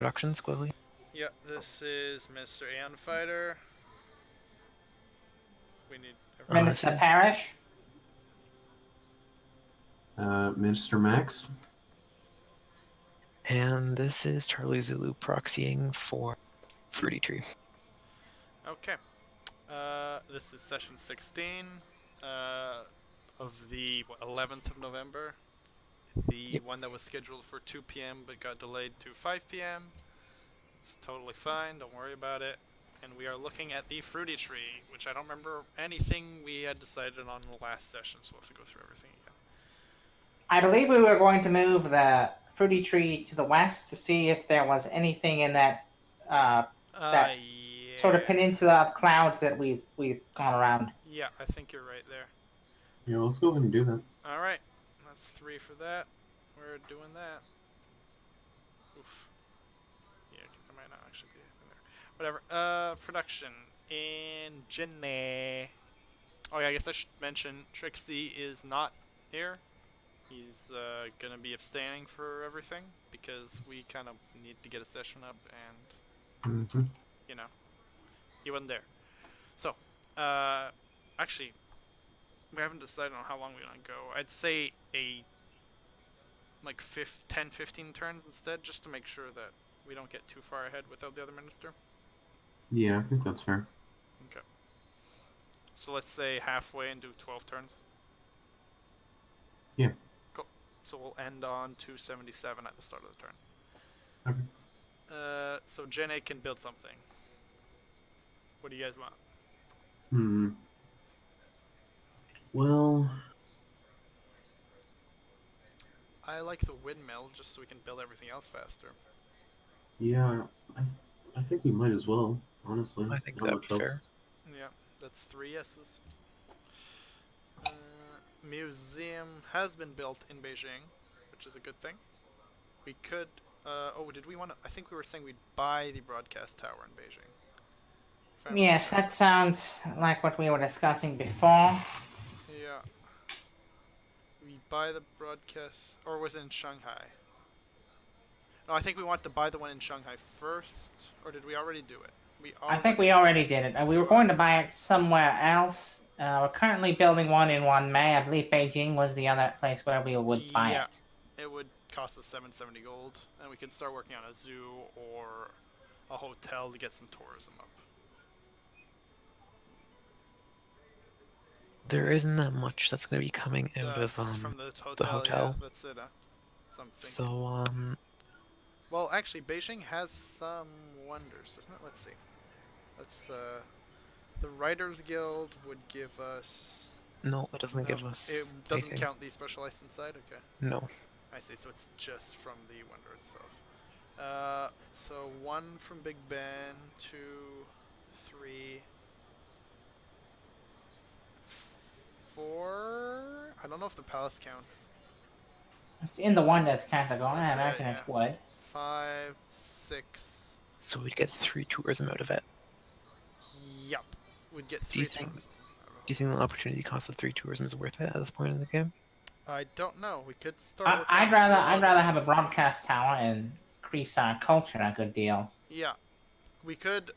Productions quickly. Yeah, this is Mr. Aeon Fighter. We need everyone. This Minister is, Parrish. Minister Max. and this is Charlie Zulu proxying for Fruity Tree. Okay. This is session 16 of the 11th of November. The one that was scheduled for 2 p.m. but got delayed to 5 p.m. It's totally fine, don't worry about it. And we are looking at the Fruity Tree, which I don't remember anything we had decided on in the last session, so we'll have to go through everything again. I believe we were going to move the fruity tree to the west to see if there was anything in that that Yeah. sort of peninsula of clouds that we've gone around. Yeah, I think you're right there. Yeah, let's go ahead and do that. Alright, that's 3 for that. We're doing that. Oof. Yeah, there might not actually be anything there. Whatever. Production. Engine. Oh yeah, I guess I should mention Trixie is not here. He's gonna be abstaining for everything because we kind of need to get a session up and, you know, he wasn't there. So, actually, we haven't decided on how long we're gonna go. I'd say like 10-15 turns instead, just to make sure that we don't get too far ahead without the other minister. Yeah, I think that's fair. Okay. So let's say halfway and do 12 turns. Yeah. Cool. So we'll end on 277 at the start of the turn. Okay. So Jenny can build something. What do you guys want? Well, I like the windmill just so we can build everything else faster. yeah, I think we might as well, honestly. I think Not that'd much be else. fair. Yeah, that's 3 yeses. Museum has been built in Beijing, which is a good thing. We could. Did we want to? I think we were saying we'd buy the broadcast tower in Beijing. Yes, that sounds like what we were discussing before. Yeah. We buy the broadcast, or was it in Shanghai? No, I think we want to buy the one in Shanghai first, or did we already do it? I think we already did it. We were going to buy it somewhere else. We're currently building one in Meier. I believe Beijing was the other place where we would buy Yeah, it. it would cost us 770 gold, and we could start working on a zoo or a hotel to get some tourism up. There isn't that much that's going to be coming out of from the hotel. the hotel. Yeah, that's it. Something. So Well, actually, Beijing has some wonders, doesn't it? Let's see. The Writers Guild would give us. no, it doesn't give us. It doesn't anything. count the specialized inside. Okay. No. I see. So it's just from the wonder itself. So 1 from Big Ben, 2, 3, 4. I don't know if the palace counts. It's in the one that's kind of going. I That's imagine it, it yeah. would. 5, 6. So we'd get 3 tourism out of it. Yup. We'd get Do 3 you think? tourism. Do you think the opportunity cost of 3 tourism is worth it at this point in the game? I don't know. We could start. I'd rather have a broadcast tower and increase our culture a good deal. Yeah, we could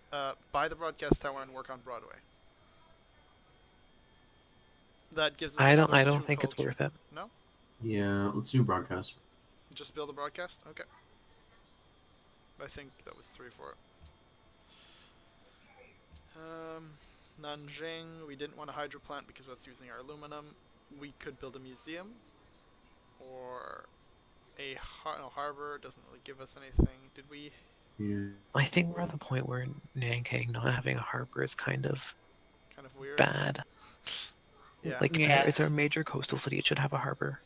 buy the broadcast tower and work on Broadway. That gives us. I don't another 2 think it's culture. worth it. No, Yeah, let's do broadcast. just build a broadcast. Okay. I think that was 3 for it. Nanjing, we didn't want a hydro plant because that's using our aluminum. We could build a museum, or a harbor. Doesn't really give us anything. Did we? Yeah. I think we're at the point where Nanking not having a harbor is kind of Weird. bad. Yeah. Like Yeah. it's our major coastal city. It should have a harbor.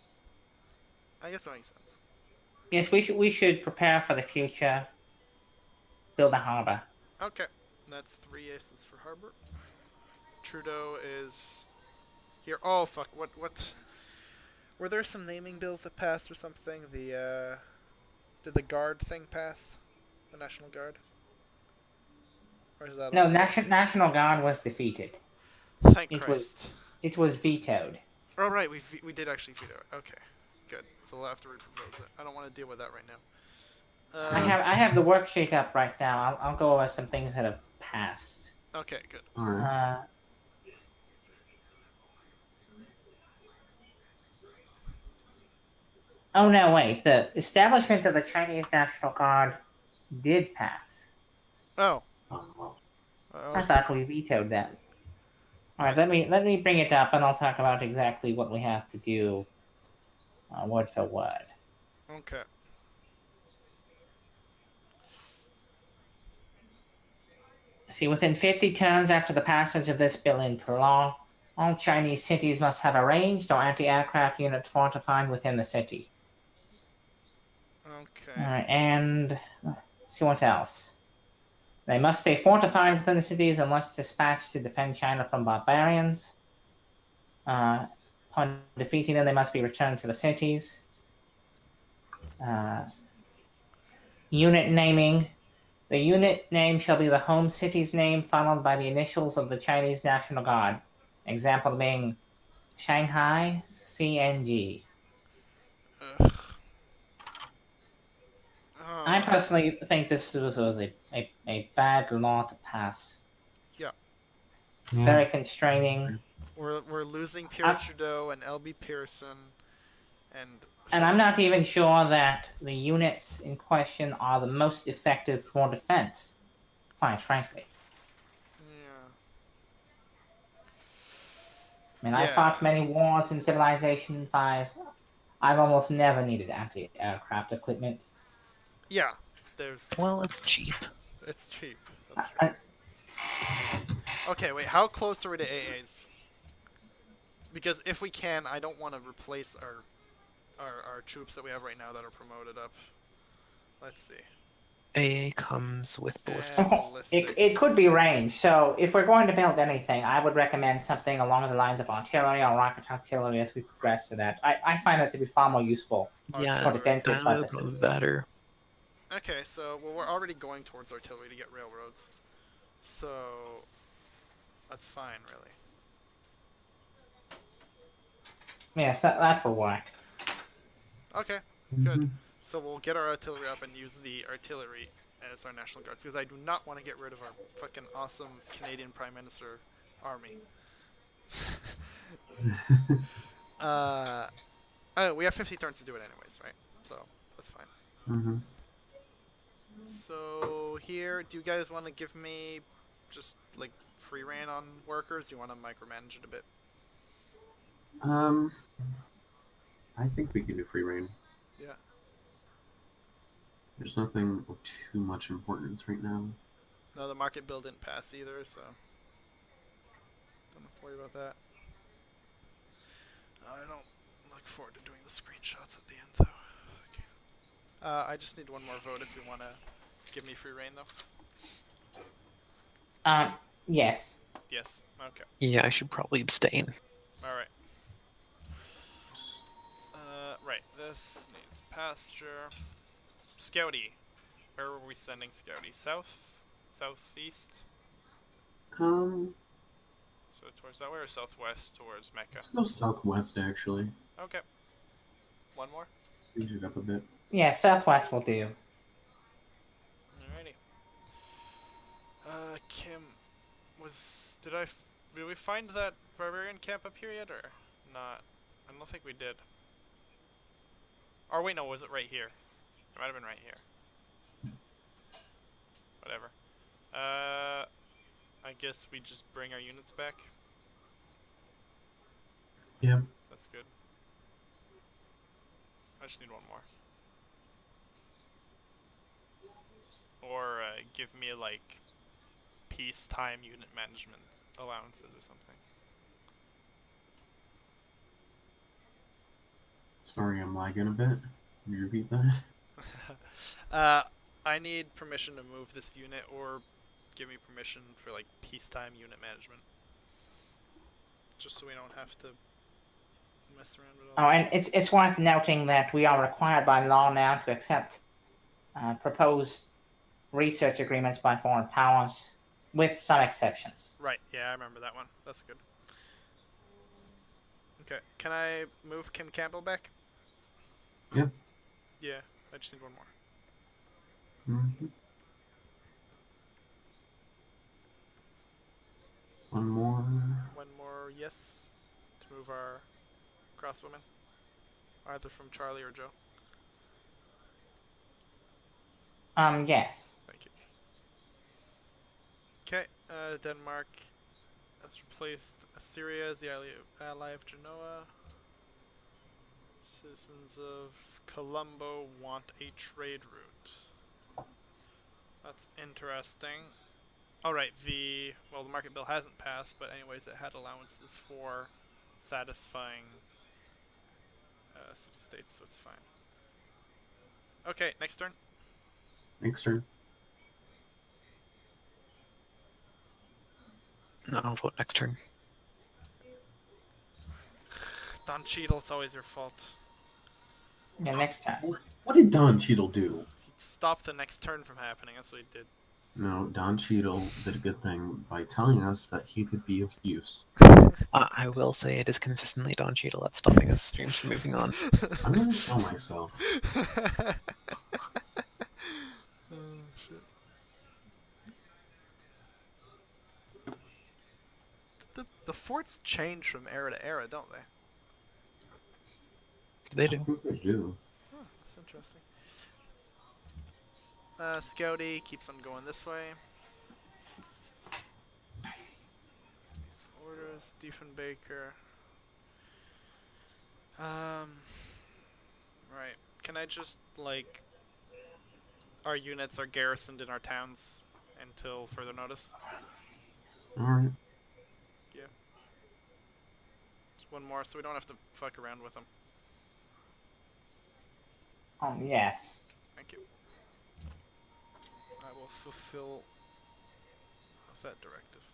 I guess that makes sense. Yes, we should prepare for the future. Build a harbor. Okay, that's 3 aces for harbor. Trudeau is here. Oh fuck! What? Were there some naming bills that passed or something? Did the guard thing pass? The National Guard? Or is that? No, National Guard was defeated. Thank it Christ. It was vetoed. Oh right, we did actually veto it. Okay, good. So we'll have to repropose it. I don't want to deal with that right now. I have the worksheet up right now. I'll go over some things that have passed. Okay, good. All right. Oh no, wait. The establishment of the Chinese National Guard did pass. Oh. Oh, I thought we vetoed that. All right, let me bring it up, and I'll talk about exactly what we have to do, word for word. Okay. See, within 50 terms after the passage of this bill into law, all Chinese cities must have a ranged or anti-aircraft unit fortified within the city. Okay. All right, and let's see what else. They must stay fortified within the cities unless dispatched to defend China from barbarians. Upon defeating them, they must be returned to the cities. Unit naming. The unit name shall be the home city's name followed by the initials of the Chinese National Guard. Example being Shanghai, CNG. Ugh. I personally think this was a bad law to pass. Yeah. Very constraining. We're losing Pierre Trudeau and LB Pearson, and I'm not even sure that the units in question are the most effective for defense, quite frankly. Yeah. I mean, I fought many wars in Civilization 5. I've almost never needed anti-aircraft equipment. Yeah, there's... Well, it's cheap. It's cheap. That's true. Okay, wait, how close are we to AAs? Because if we can, I don't want to replace our troops that we have right now that are promoted up. Let's see. AA comes with ballistics. It could be range. So if we're going to build anything, I would recommend something along the lines of artillery or rocket artillery as we progress to that. I find that to be far more useful for defensive purposes. Better. Okay, so well, we're already going towards artillery to get railroads, so that's fine, really. Yes, that will work. Okay, good. So we'll get our artillery up and use the artillery as our National Guards, because I do not want to get rid of our fucking awesome Canadian Prime Minister army. Oh, we have 50 turns to do it anyways, right? So that's fine. So here, do you guys want to give me just like free reign on workers? You want to micromanage it a bit? I think we can do free reign. Yeah. There's nothing of too much importance right now. No, the market bill didn't pass either, so don't have to worry about that. I don't look forward to doing the screenshots at the end, though. Okay. I just need one more vote if you want to give me free reign, though. Yes. Yes. Okay. Yeah, I should probably abstain. All right. Right. This needs pasture. Scouty. Where were we sending Scouty? South? Southeast? Um, So towards that way or southwest towards Mecca? let's go southwest, actually. Okay. One more? Change it up a bit. Yeah, southwest will do. Alrighty. Kim, did we find that barbarian camp up here yet, or not? I don't think we did. Or wait, no, was it right here? It might have been right here. Whatever. I guess we just bring our units back. Yep. That's good. I just need one more. Or give me like peacetime unit management allowances or something. Sorry, I'm lagging a bit. Can you repeat that? I need permission to move this unit, or give me permission for like peacetime unit management. Just so we don't have to mess around with all Oh, and it's worth noting that we are required by law now to accept proposed research agreements by foreign powers, with some exceptions. Right, yeah, I remember that one. That's good. Okay, can I move Kim Campbell back? Yep. Yeah, I just need one more. Mhm. One more. One more yes to move our crosswomen, either from Charlie or Joe. Yes. Thank you. Okay, Denmark has replaced Assyria as the ally of Genoa. Citizens of Colombo want a trade route. That's interesting. Alright, the market bill hasn't passed, but anyways, it had allowances for satisfying city-states, so it's fine. Okay, next turn. Next turn. No, I'll vote next turn. Don Cheadle, it's always your fault. Yeah, next time. What did Don Cheadle do? He stopped the next turn from happening, that's what he did. No, Don Cheadle did a good thing by telling us that he could be of use. I will say it is consistently Don Cheadle that's stopping us streams from moving on. I'm gonna kill myself. Oh, shit. The forts change from era to era, don't they? They I do. think they do. Huh, that's interesting. Scouty keeps on going this way. Some orders, Diefenbaker. Right. Can I just, like... Our units are garrisoned in our towns until further notice? Alright. Just one more so we don't have to fuck around with them. Yes. Thank you. I will fulfill that directive.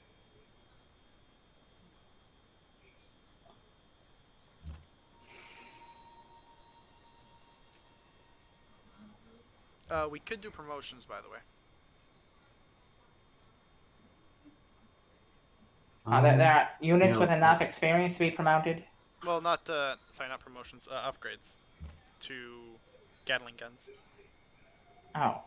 We could do promotions, by the way. There are units yeah, with enough experience to be promoted? Well, not promotions, upgrades to Gatling guns. Oh,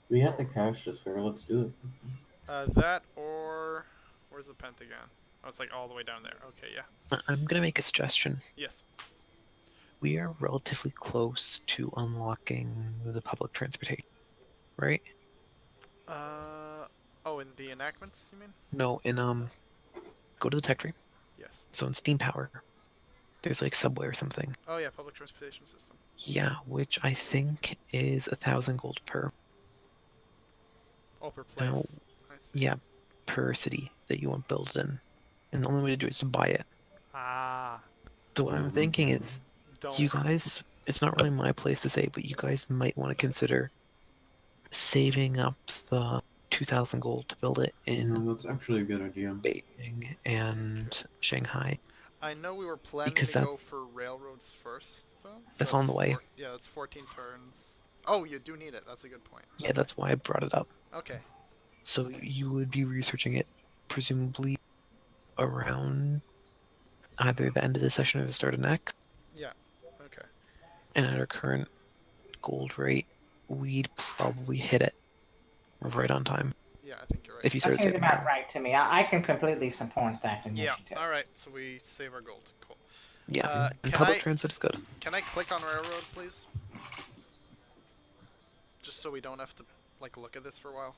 we have the cash to spare. Let's do it. That or... Where's the Pentagon? Oh, it's like all the way down there. Okay, yeah. I'm gonna make a suggestion. Yes. We are relatively close to unlocking the public transportation, right? Oh, in the enactments, you mean? No, in go to the tech tree. Yes. So in Steam Power, there's like Subway or something. Oh yeah, public transportation system. Yeah, which I think is 1,000 gold per. Oh, per place. Yeah, per city that you want built in, and the only way to do it is to buy it. Ah. So what I'm thinking is, Don't. you guys, it's not really my place to say, but you guys might want to consider saving up the 2,000 gold to build it in No, that's actually a good idea. Beijing and Shanghai. I know we were planning Because to go that's- for railroads first, though. So That's on the way. Yeah, that's 14 turns. Oh, you do need it. That's a good point. Yeah, that's why I brought it up. Okay. So you would be researching it presumably around either the end of this session or the start of next. Yeah. Okay. And at our current gold rate, we'd probably hit it right on time Yeah, I think you're right. if you that started seems saving about now. right to me. I can completely support that Yeah. initiative. All right. So we save our gold. Cool. Yeah, and can public I- transit is good. Can I click on railroad, please? Just so we don't have to like look at this for a while.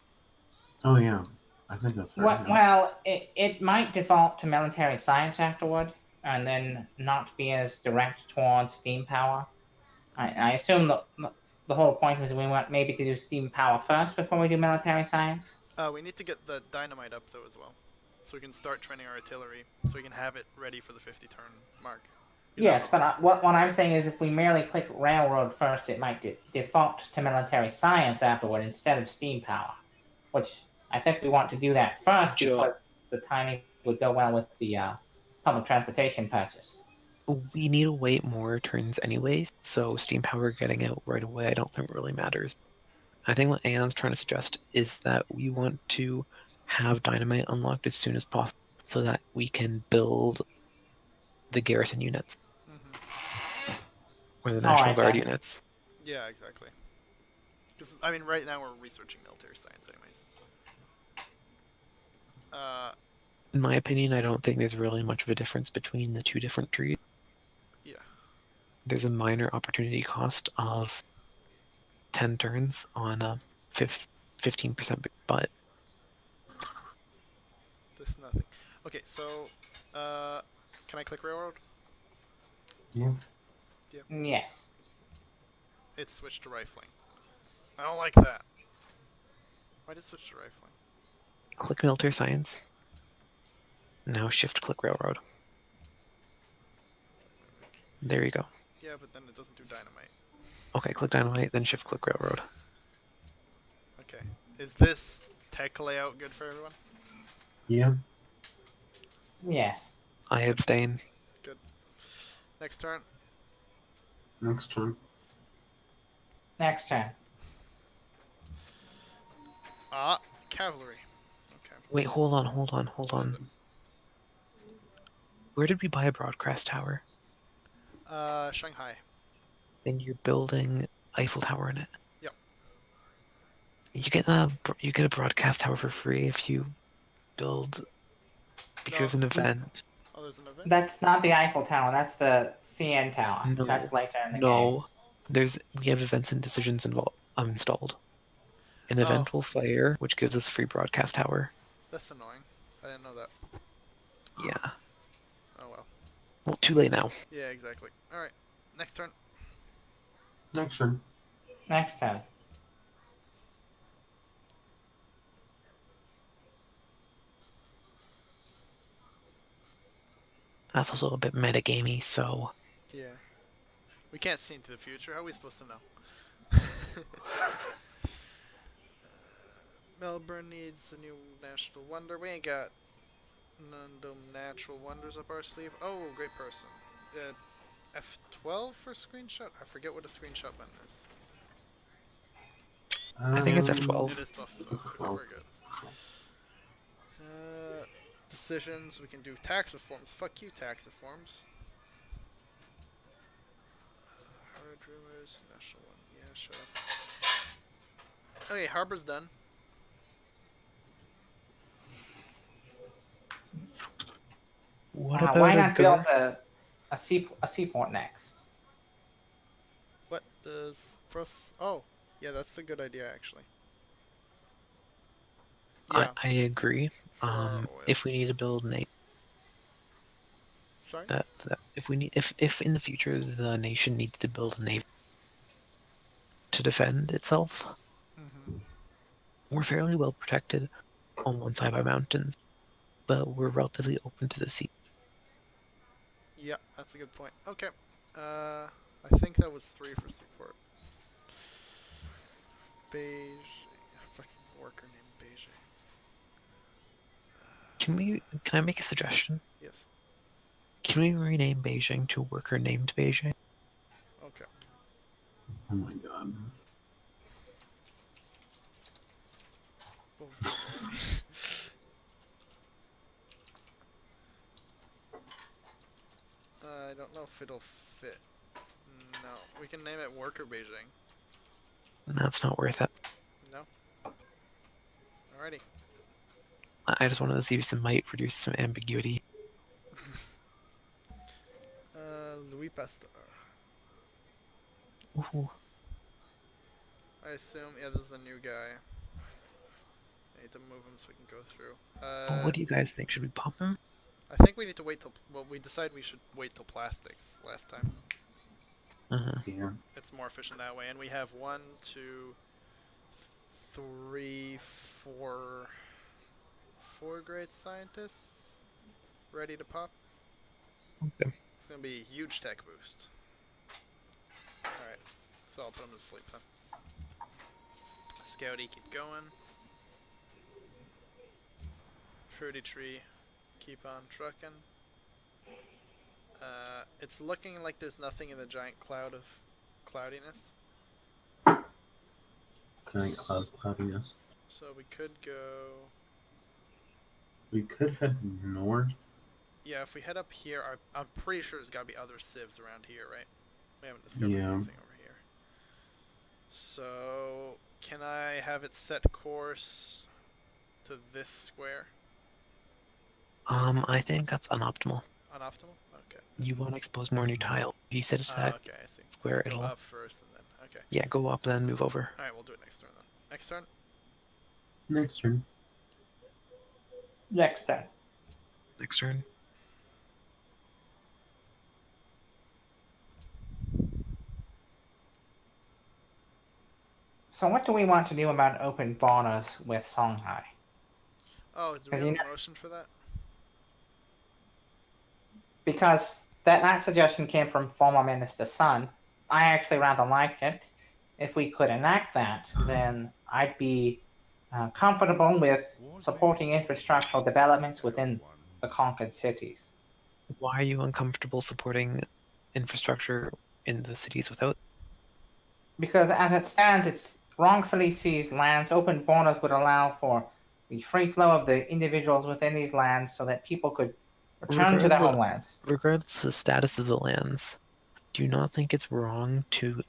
Oh yeah, I think that's fair. Well, it might default to military science afterward, and then not be as direct towards steam power. I assume the whole point was we want maybe to do steam power first before we do military science. We need to get the dynamite up though as well, so we can start training our artillery, so we can have it ready for the 50 turn mark. Yes, but what I'm saying is if we merely click railroad first, it might default to military science afterward instead of steam power, which I think we want to do that first Sure. because the timing would go well with the public transportation purchase. We need to wait more turns anyways, so steam power getting out right away I don't think really matters. I think what Aeon's trying to suggest is that we want to have dynamite unlocked as soon as possible so that we can build the garrison units. Mm-hmm. Or the National Alright, Guard then. units. Yeah, exactly. Because, I mean, right now we're researching military science anyways. In my opinion, I don't think there's really much of a difference between the two different trees. Yeah. There's a minor opportunity cost of 10 turns on a 15%, but This nothing. Okay, so, can I click railroad? Yeah. Yes. It's switched to rifling. I don't like that. Why did it switch to rifling? click military science. Now shift click railroad. There you go. Yeah, but then it doesn't do dynamite. Okay, click dynamite, then shift click railroad. Okay. Is this tech layout good for everyone? Yeah. Yes. I abstain. Good. Next turn. Next turn. Next turn. Ah, cavalry. Okay. Wait, hold on. What is it? Where did we buy a broadcast tower? Shanghai. And you're building Eiffel Tower in it. Yep. You get a broadcast tower for free if you build because there's an event. Oh, there's an event? That's not the Eiffel Tower. That's the CN Tower. No. That's later in the game. No, we have events and decisions installed. An event will fire, which gives us a free broadcast tower. That's annoying. I didn't know that. Yeah. Oh well. Well, too late now. Yeah, exactly. Alright. Next turn. Next turn. Next turn. That's also a bit metagamey, so Yeah. We can't see into the future. How are we supposed to know? Melbourne needs a new national wonder. We ain't got none of them natural wonders up our sleeve. Oh, great person. F12 for screenshot? I forget what a screenshot button is. I think it's F12. It is 12. Okay, we're good. Decisions. We can do tax reforms. Fuck you, tax reforms. Hard rumors. National one. Yeah, shut up. Okay, harbor's done. What about why a not build gar- a seaport next? What does Frost? Oh, yeah, that's a good idea actually. Yeah. I agree. For our oil. If we need to build an Sorry. if in the future the nation needs to build a navy to defend itself, we're fairly well protected on one side by mountains, but we're relatively open to the sea. Yeah, that's a good point. Okay. I think that was 3 for seaport. Beige. Fucking worker named Beige. Can I make a suggestion? Yes. Can we rename Beijing to worker named Beijing? Okay. Oh my god. I don't know if it'll fit. No. We can name it Worker Beijing. That's not worth it. No? Alrighty. I just wanted to see if some might reduce some ambiguity. Louis Pasteur. Ooh. I assume, yeah, this is a new guy. I need to move him so we can go through. What do you guys think? Should we pop him? I think we need to wait till, well, we decided we should wait till plastics last time. Yeah. It's more efficient that way, and we have 1, 2, 3, 4 great scientists ready to pop. Okay. It's gonna be a huge tech boost. Alright, so I'll put them to sleep then. Scouty, keep going. Fruity tree, keep on trucking. It's looking like there's nothing in the giant cloud of cloudiness. Giant cloud cloudiness. So we could go... We could head north. Yeah, if we head up here, I'm pretty sure there's gotta be other civs around here, right? We haven't discovered Yeah. anything over here. So, can I have it set course to this square? I think that's unoptimal. Unoptimal? Okay. You want to expose more new tile. If you set it to that Okay, I see. square, So go it'll... up first and then... Okay. Yeah, go up, then move over. Alright, we'll do it next turn then. Next turn? Next turn. Next turn. Next turn. So what do we want to do about open borders with Songhai? Oh, do we have a motion for that? Because that suggestion came from former Minister Sun. I actually rather like it. If we could enact that, then I'd be comfortable with supporting infrastructural developments within the conquered cities. Why are you uncomfortable supporting infrastructure in the cities without? Because as it stands, it's wrongfully seized lands. Open borders would allow for the free flow of the individuals within these lands so that people could return to their homelands. Regardless of the status of the lands, do you not think it's wrong to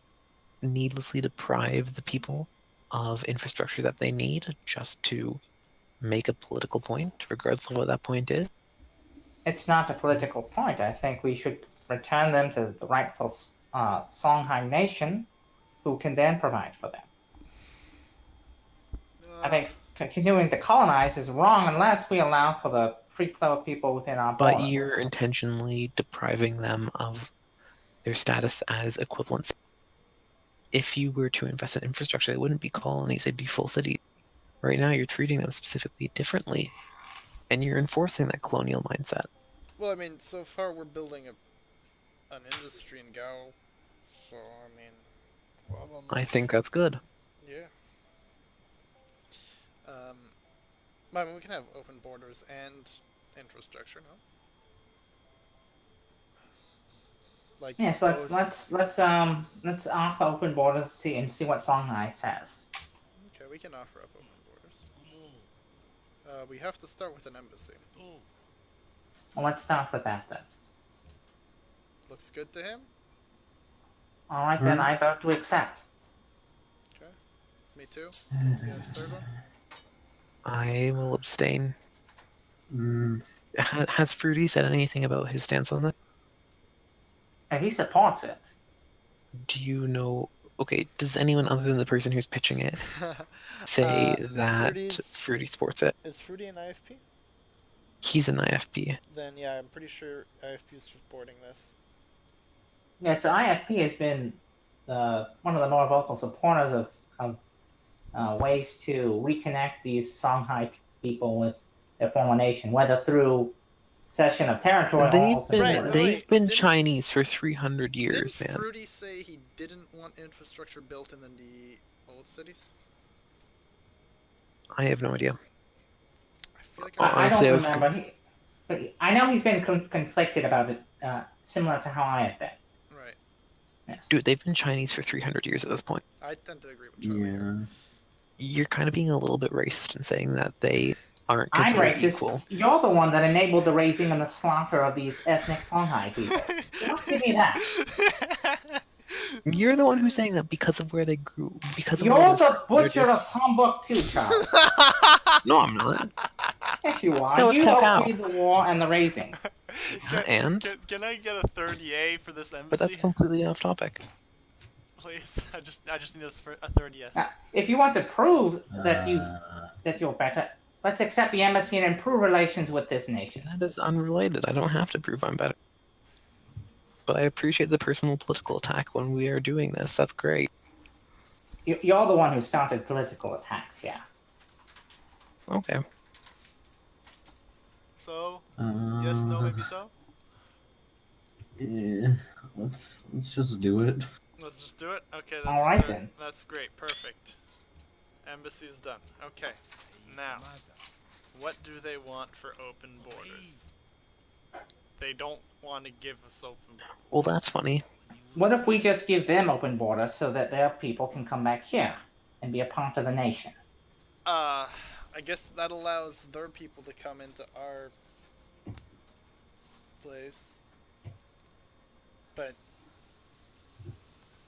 needlessly deprive the people of infrastructure that they need just to make a political point, regardless of what that point is? It's not a political point. I think we should return them to the rightful Songhai nation, who can then provide for them. I think continuing to colonize is wrong unless we allow for the free flow of people within our borders. But you're intentionally depriving them of their status as equivalents. If you were to invest in infrastructure, they wouldn't be colonies, they'd be full cities. Right now, you're treating them specifically differently, and you're enforcing that colonial mindset. Well, I mean, so far we're building an industry in Gao, so, I mean... Well, I think that's good. Yeah. I mean, we can have open borders and infrastructure, no? Like yes, let's offer open borders and see what Songhai says. Okay, we can offer up open borders. We have to start with an embassy. Well, let's start with that then. Looks good to him? Alright, then I vote to accept. Okay. Me too. Yeah, third one? I will abstain. Has Fruity said anything about his stance on this? And he supports it. Do you know... Okay, does anyone other than the person who's pitching it say that Fruity supports it? Is Fruity an IFP? He's an IFP. Then yeah, I'm pretty sure IFP is supporting this. Yes, the IFP has been one of the more vocal supporters of ways to reconnect these Songhai people with their former nation, whether through cession of territory they've been Chinese for 300 years, Didn't man. Fruity say he didn't want infrastructure built in the old cities? I have no idea. I feel like I don't remember. But I know he's been conflicted about it, similar to how I have been. Right. Yes. Dude, they've been Chinese for 300 years at this point. I tend to agree with Charlie. Yeah. You're kind of being a little bit racist in saying that they aren't I'm considered racist. equal. You're the one that enabled the raising and the slaughter of these ethnic Songhai people. Don't give me that. You're the one who's saying that because of where they grew. Because of You're where the butcher of Timbuktu, Charles. No, I'm not. Yes, you are. That was You Takao. okayed the war and the raising. And? Can I get a third yay for this embassy? But that's completely off topic. Please, I just need a third yes. If you want to prove that you're better, let's accept the embassy and improve relations with this nation. That is unrelated. I don't have to prove I'm better. But I appreciate the personal political attack when we are doing this. That's great. You're the one who started political attacks, yeah. Okay. So, yes, no, maybe so? Yeah, let's just do it. Let's just do it? Okay, that's Alright then. That's great, perfect. Embassy is done. Okay, now, what do they want for open borders? They don't want to give us open borders. Well, that's funny. What if we just give them open borders so that their people can come back here and be a part of the nation? I guess that allows their people to come into our place. But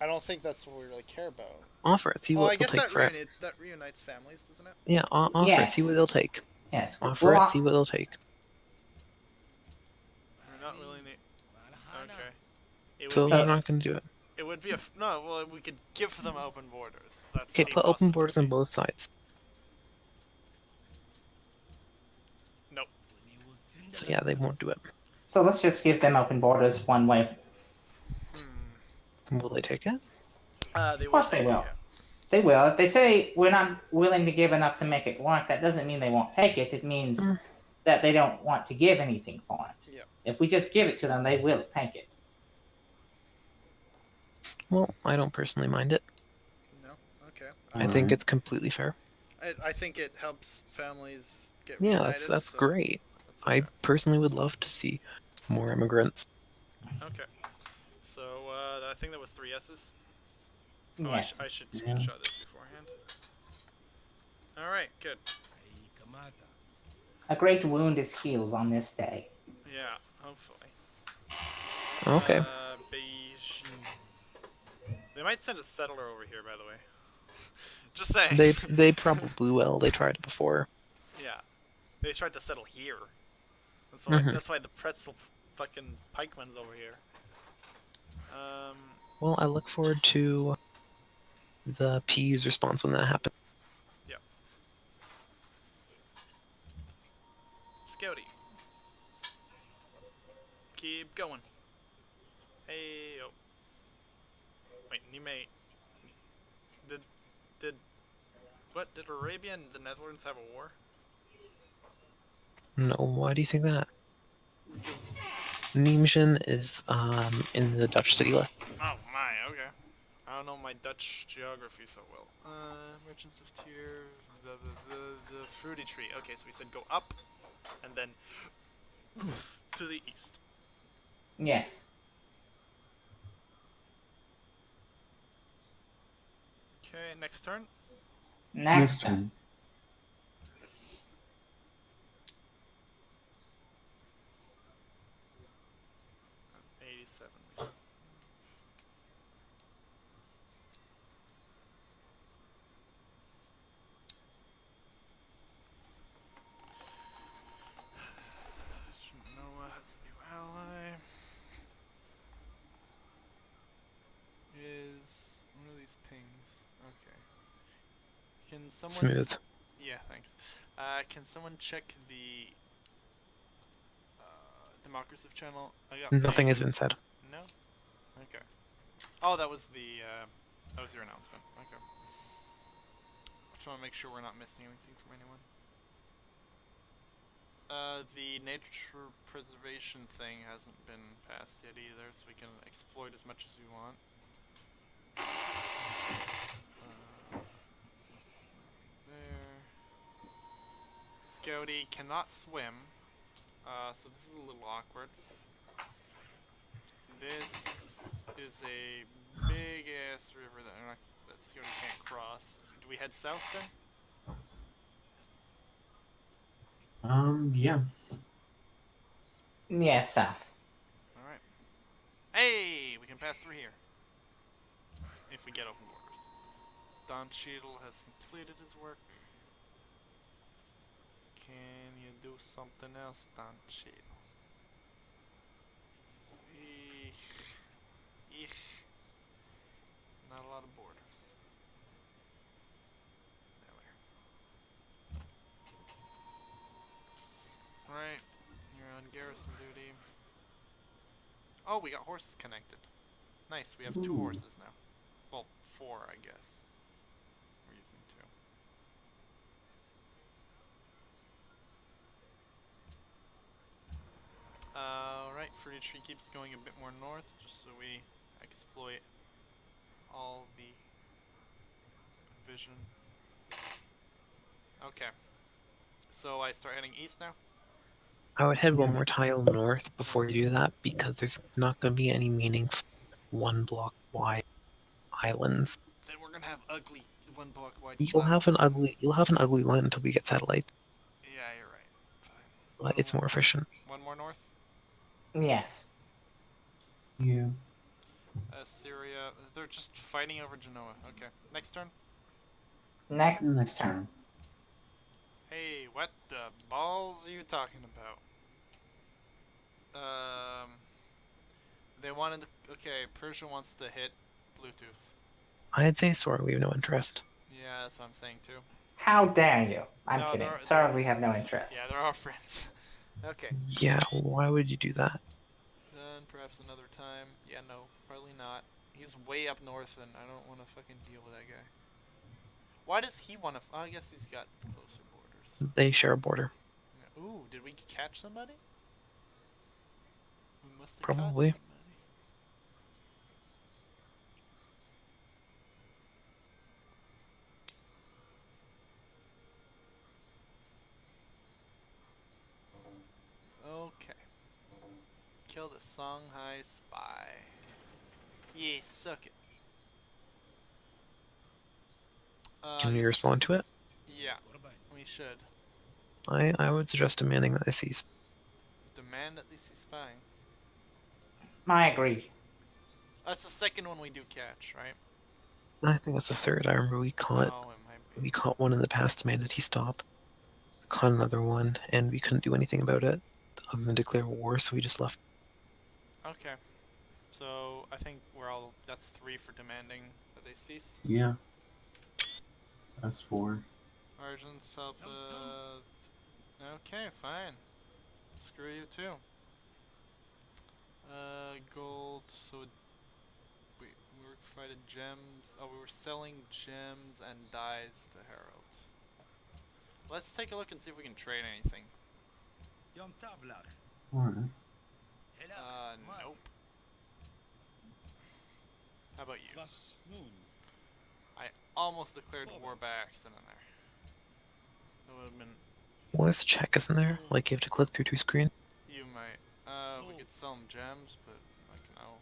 I don't think that's what we really care about. Offer it. See Oh, what I they'll guess take that for it. reunites families, doesn't it? Yeah, offer it. See Yes. what they'll take. Yes. Offer it. See what they'll take. We're not really okay. It So would they're be. not going to do it. It would be a no. Well, we could give them open borders. That's Okay, the put open possibility. borders on both sides. Nope. So yeah, they won't do it. So let's just give them open borders one way. Hmm. Will they take it? They Of course they take it, will. yeah. They will. If they say we're not willing to give enough to make it work, that doesn't mean they won't take it. It means that they don't want to give anything for it. Yeah. If we just give it to them, they will take it. Well, I don't personally mind it. No. Okay. I think it's completely fair. I think it helps families get Yeah, reunited. that's so great. that's okay. I personally would love to see more immigrants. Okay. So I think that was 3 S's. Oh, Yes. I should screenshot this beforehand. All right. Good. A great wound is healed on this day. Yeah. Hopefully. Okay. Beige. They might send a settler over here, by the way. Just saying. They probably will. They tried it before. Yeah. They tried to settle here. Mhm. That's why the pretzel fucking pikeman's over here. Well, I look forward to the PU's response when that happens. Yep. Scouty. Keep going. Hey, oh. Wait, you may... What? Did Arabia and the Netherlands have a war? No, why do you think that? Because... Nijmegen is in the Dutch city list. Oh my, okay. I don't know my Dutch geography so well. Merchants of Tears, the fruity tree. Okay, so we said go up, and then to the east. Yes. Okay, next turn. Next turn. Noah has a new ally. One of these pings? Okay. Can someone... Smooth. Yeah, thanks. Can someone check the Democraciv channel? I got Nothing pinged. has been said. No? Okay. Oh, that was your announcement. Okay. Just want to make sure we're not missing anything from anyone. The nature preservation thing hasn't been passed yet either, so we can exploit as much as we want. There. Scouty cannot swim, so this is a little awkward. This is a big ass river that Scouty can't cross. Do we head south then? Yeah. Yes, south. Alright. Hey! We can pass through here. If we get open borders. Don Cheadle has completed his work. Can you do something else, Don Cheadle? Eek. Not a lot of borders. There we are. Right. You're on garrison duty. Oh, we got horses connected. Nice, we have 2 horses now. Well, 4, I guess. We're using 2. Alright, fruity tree keeps going a bit more north, just so we exploit all the vision. Okay. So I start heading east now? I would head one more tile north before you do that, because there's not going to be any meaningful 1 block wide islands. Then we're gonna have ugly 1 block wide You'll have an clouds. ugly line until we get satellites, Yeah, you're right. Fine. but it's more efficient. 1 more north? Yes. Yeah. Syria. They're just fighting over Genoa. Okay. Next turn. Next turn. turn. Hey, what the balls are you talking about? They wanted to, okay, Persia wants to hit Bluetooth. I'd say sorry, we have no interest. Yeah, that's what I'm saying too. How dare you? I'm No, kidding. they're- Sorry, we have no interest. Yeah, they're our friends. Okay. Yeah, why would you do that? Then perhaps another time. Yeah, no, probably not. He's way up north and I don't want to fucking deal with that guy. Why does he want to... Oh, I guess he's got closer borders. They share a border. Yeah. Ooh, did we catch somebody? We must have Probably. caught somebody. Okay. Kill the Songhai spy. Yeah, suck it. Can we respond to it? Yeah, we should. I would suggest demanding that they cease. Demand at least he's spying. I agree. That's the second one we do catch, right? I think that's the third. I remember we caught Oh, it might be. we caught one in the past, demanded he stop. Caught another one, and we couldn't do anything about it other than declare war, so we just left. Okay. So, I think we're all... That's 3 for demanding that they cease. Yeah. That's 4. Argents help, Okay, fine. Screw you too. Gold, so... Wait, we were provided gems... Oh, we were selling gems and dyes to Harold. Let's take a look and see if we can trade anything. Alright. Nope. How about you? I almost declared war by accident there. That would have been... Well, there's a check, isn't there? Like you have to click through 2 screens. You might. We could sell him gems, but like no.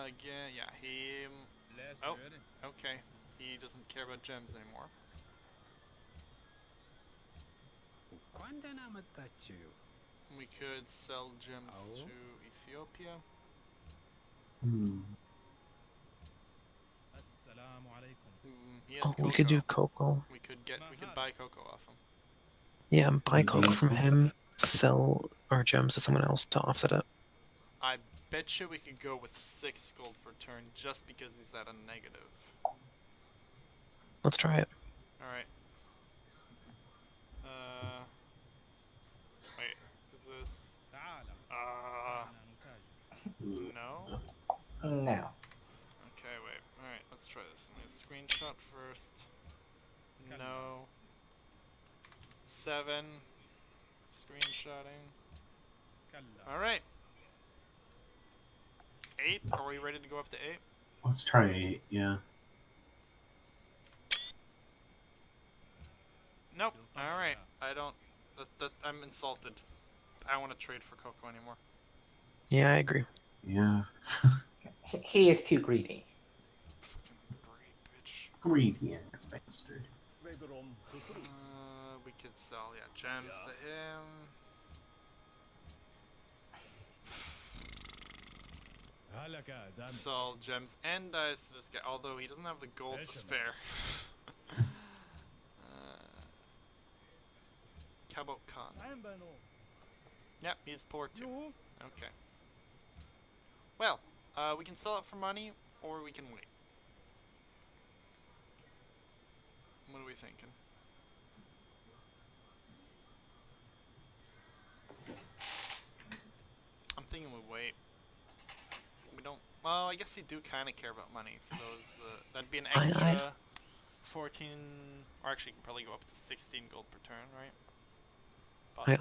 Again, yeah, he... Oh, okay. He doesn't care about gems anymore. We could sell gems to Ethiopia. He has Oh, cocoa. we could do cocoa. We could buy cocoa off him. Yeah, buy cocoa from him, sell our gems to someone else to offset it. I bet you we could go with 6 gold per turn just because he's at a negative. Let's try it. Alright. Wait, is this... no? No. Okay, wait. Alright, let's try this. Let me screenshot first. No. 7. Screenshotting. Alright. 8? Are we ready to go up to 8? Let's try 8, yeah. Nope. Alright. I don't... I'm insulted. I don't want to trade for cocoa anymore. Yeah, I agree. Yeah. He is too greedy. Fucking great, bitch. Greedy ass bastard. We could sell, yeah, gems to him. Sell gems and dyes to this guy, although he doesn't have the gold to spare. Cabot Khan. Yep, he's poor too. Okay. Well, we can sell it for money, or we can wait. What are we thinking? I'm thinking we wait. We don't... Well, I guess we do kind of care about money for those... that'd be an extra 14... Or actually, you can probably go up to 16 gold per turn, right? I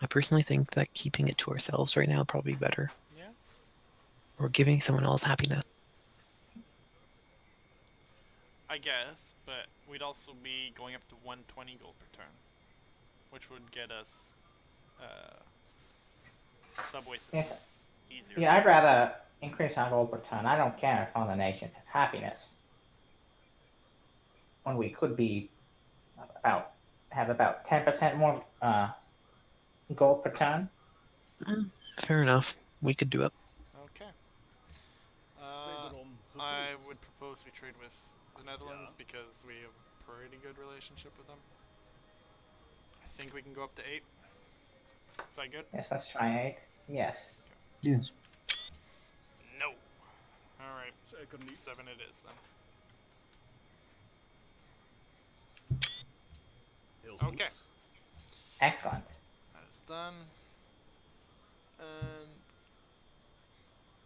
personally think that keeping it to ourselves right now would probably be better. Yeah. Or giving someone else happiness. I guess, but we'd also be going up to 120 gold per turn, which would get us subway systems easier. Yeah, I'd rather increase our gold per ton. I don't care if other nations have happiness. When we could be have about 10% more gold per ton. Fair enough. We could do it. I would propose we trade with the Netherlands because we have a pretty good relationship with them. I think we can go up to 8. Is that good? Yes, let's try 8. Yes. Yes. No. Alright. 7 it is then. Okay. Excellent. That is done. And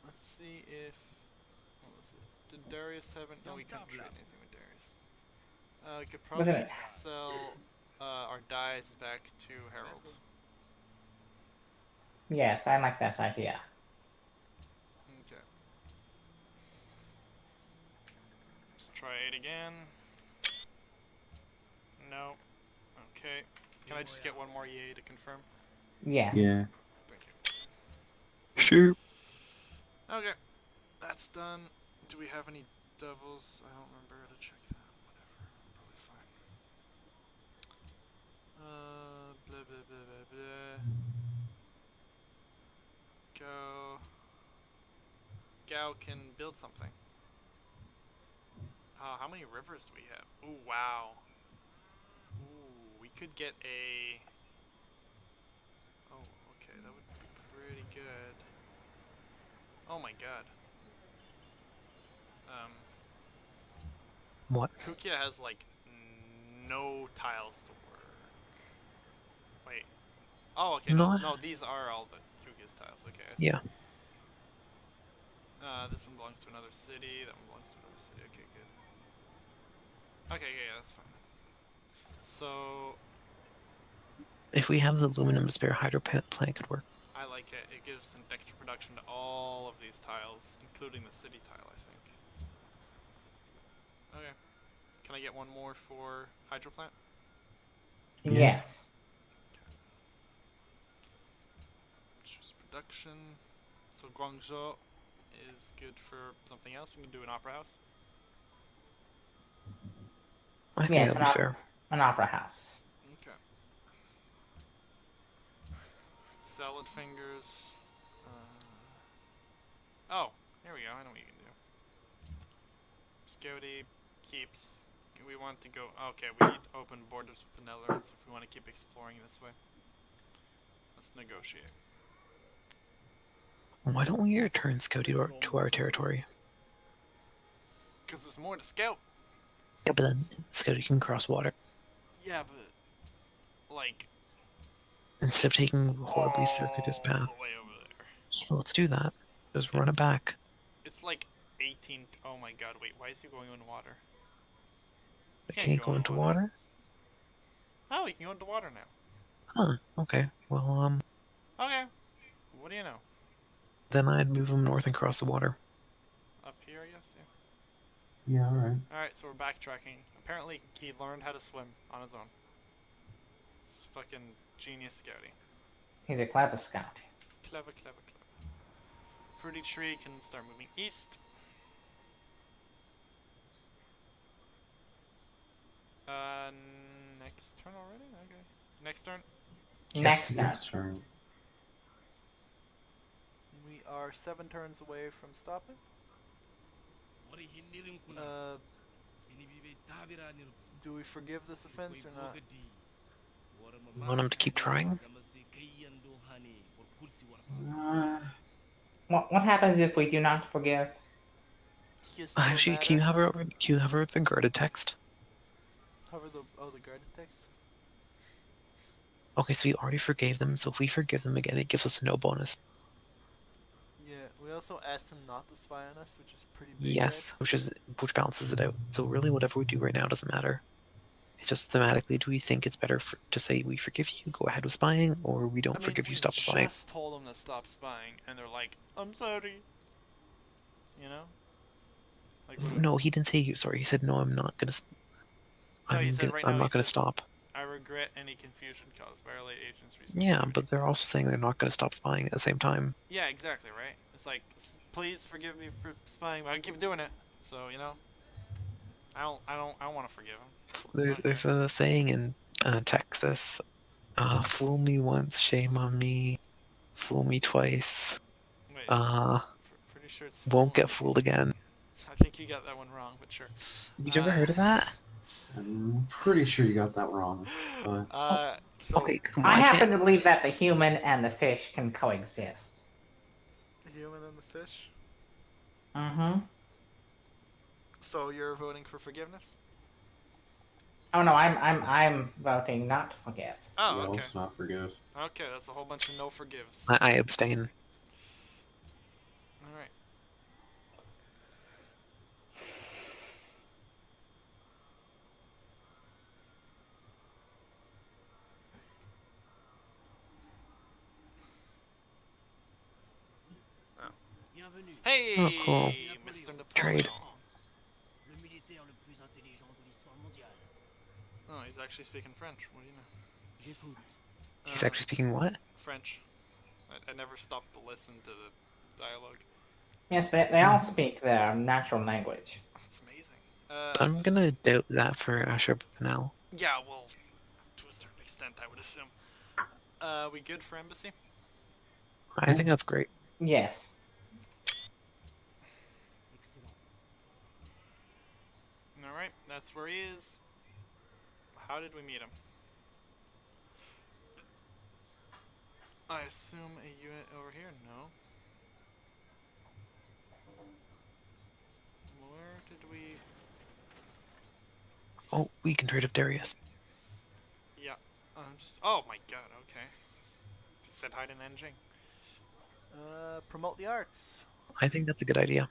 let's see if what was it? Did Darius have no, we couldn't trade anything with Darius. We could probably it? sell our dyes back to Harold. Yes, I like that idea. Okay. Let's try it again. No. Okay. Can I just get one more EA to confirm? Yeah. Yeah. Thank you. Sure. Okay. That's done. Do we have any doubles? I don't remember how to check that. Whatever. Probably fine. Blah blah blah blah blah. Gao can build something. How many rivers do we have? Ooh, wow. Ooh, we could get a... Oh, okay, that would be pretty good. Oh my god. What? Kukia has, like, no tiles to work. Wait. Oh, okay, No. no, these are all the Kukia's tiles. Okay, I see. Yeah. This one belongs to another city, that one belongs to another city. Okay, good. Okay, yeah, that's fine. So, If we have the aluminum spare, hydro plant could work. I like it. It gives an extra production to all of these tiles, including the city tile, I think. Okay. Can I get one more for hydro plant? Yes. Just production. So Guangzhou is good for something else. We can do an opera house. I think that'd be fair. An opera house. Okay. Salad fingers. Oh, here we go. I know what you can do. Scouty keeps. We want to go. Okay, we need to open borders with the Netherlands if we want to keep exploring this way. Let's negotiate. Why don't we return Scouty to our territory? Because there's more to scout. Yeah, but then Scouty can cross water. Yeah, but like instead of taking horribly circuitous paths. the way over there. Yeah, let's do that. Just run it back. It's like 18. Oh my god! Wait, why is he going in water? Can you go into water? Oh, you can go into water now. Huh. Okay. Well, Okay. What do you know? then I'd move him north and cross the water. Up here, I guess. Yeah, alright. Alright, so we're backtracking. Apparently, he learned how to swim on his own. It's fucking genius scouting. He's a clever scout. Clever, clever, clever. Fruity Tree can start moving east. Next turn already? Okay. Next turn? Next turn. We are 7 turns away from stopping. Do we forgive this offense or not? You want him to keep trying? What happens if we do not forgive? Actually, can you hover the guarded text? Hover the guarded text? Okay, so we already forgave them, so if we forgive them again, it gives us no bonus. Yeah, we also asked him not to spy on us, which is pretty big. Yes, which balances it out. So really, whatever we do right now doesn't matter. It's just thematically, do we think it's better to say we forgive you, go ahead with spying, or we don't forgive you, stop spying? We just told them to stop spying, and they're like, "I'm sorry." You know? Like, no, he didn't say you sorry. He said, "No, I'm not gonna. I'm not gonna stop." I regret any confusion caused by our late agents recently. Yeah, but they're also saying they're not gonna stop spying at the same time. Yeah, exactly, right? It's like, please forgive me for spying, but I keep doing it. So, you know, I don't want to forgive him. There's a saying in Texas, fool me once, shame on me, fool me twice, Wait, pretty sure it's won't get fooled again. I think you got that one wrong, but sure. You ever heard of that? I'm pretty sure you got that wrong. But So Okay, come on. I happen can't. to believe that the human and the fish can coexist. the human and the fish. Mm-hmm. So you're voting for forgiveness? Oh no, I'm voting not to forgive. Oh, yeah, okay. let's not forgive. Okay, that's a whole bunch of no forgives. I abstain. All right. Bienvenue. Hey, Oh, cool. Mr. Napoleon. Trade. Le militaire le plus intelligent de l'histoire mondiale. Oh, he's actually speaking French. What do you know? J'écoute. He's actually speaking what? French. I never stopped to listen to the dialogue. Yes, they all speak their natural language. That's amazing. I'm gonna doubt that for Asher now. Yeah, well, to a certain extent, I would assume. We good for embassy? I think that's great. Yes. Excellent. All right, that's where he is. How did we meet him? I assume a unit over here? No. Where did we... Oh, we can trade with Darius. Yeah, just... Oh my god, okay. Said hide in Nanjing. Promote the arts. I think that's a good idea.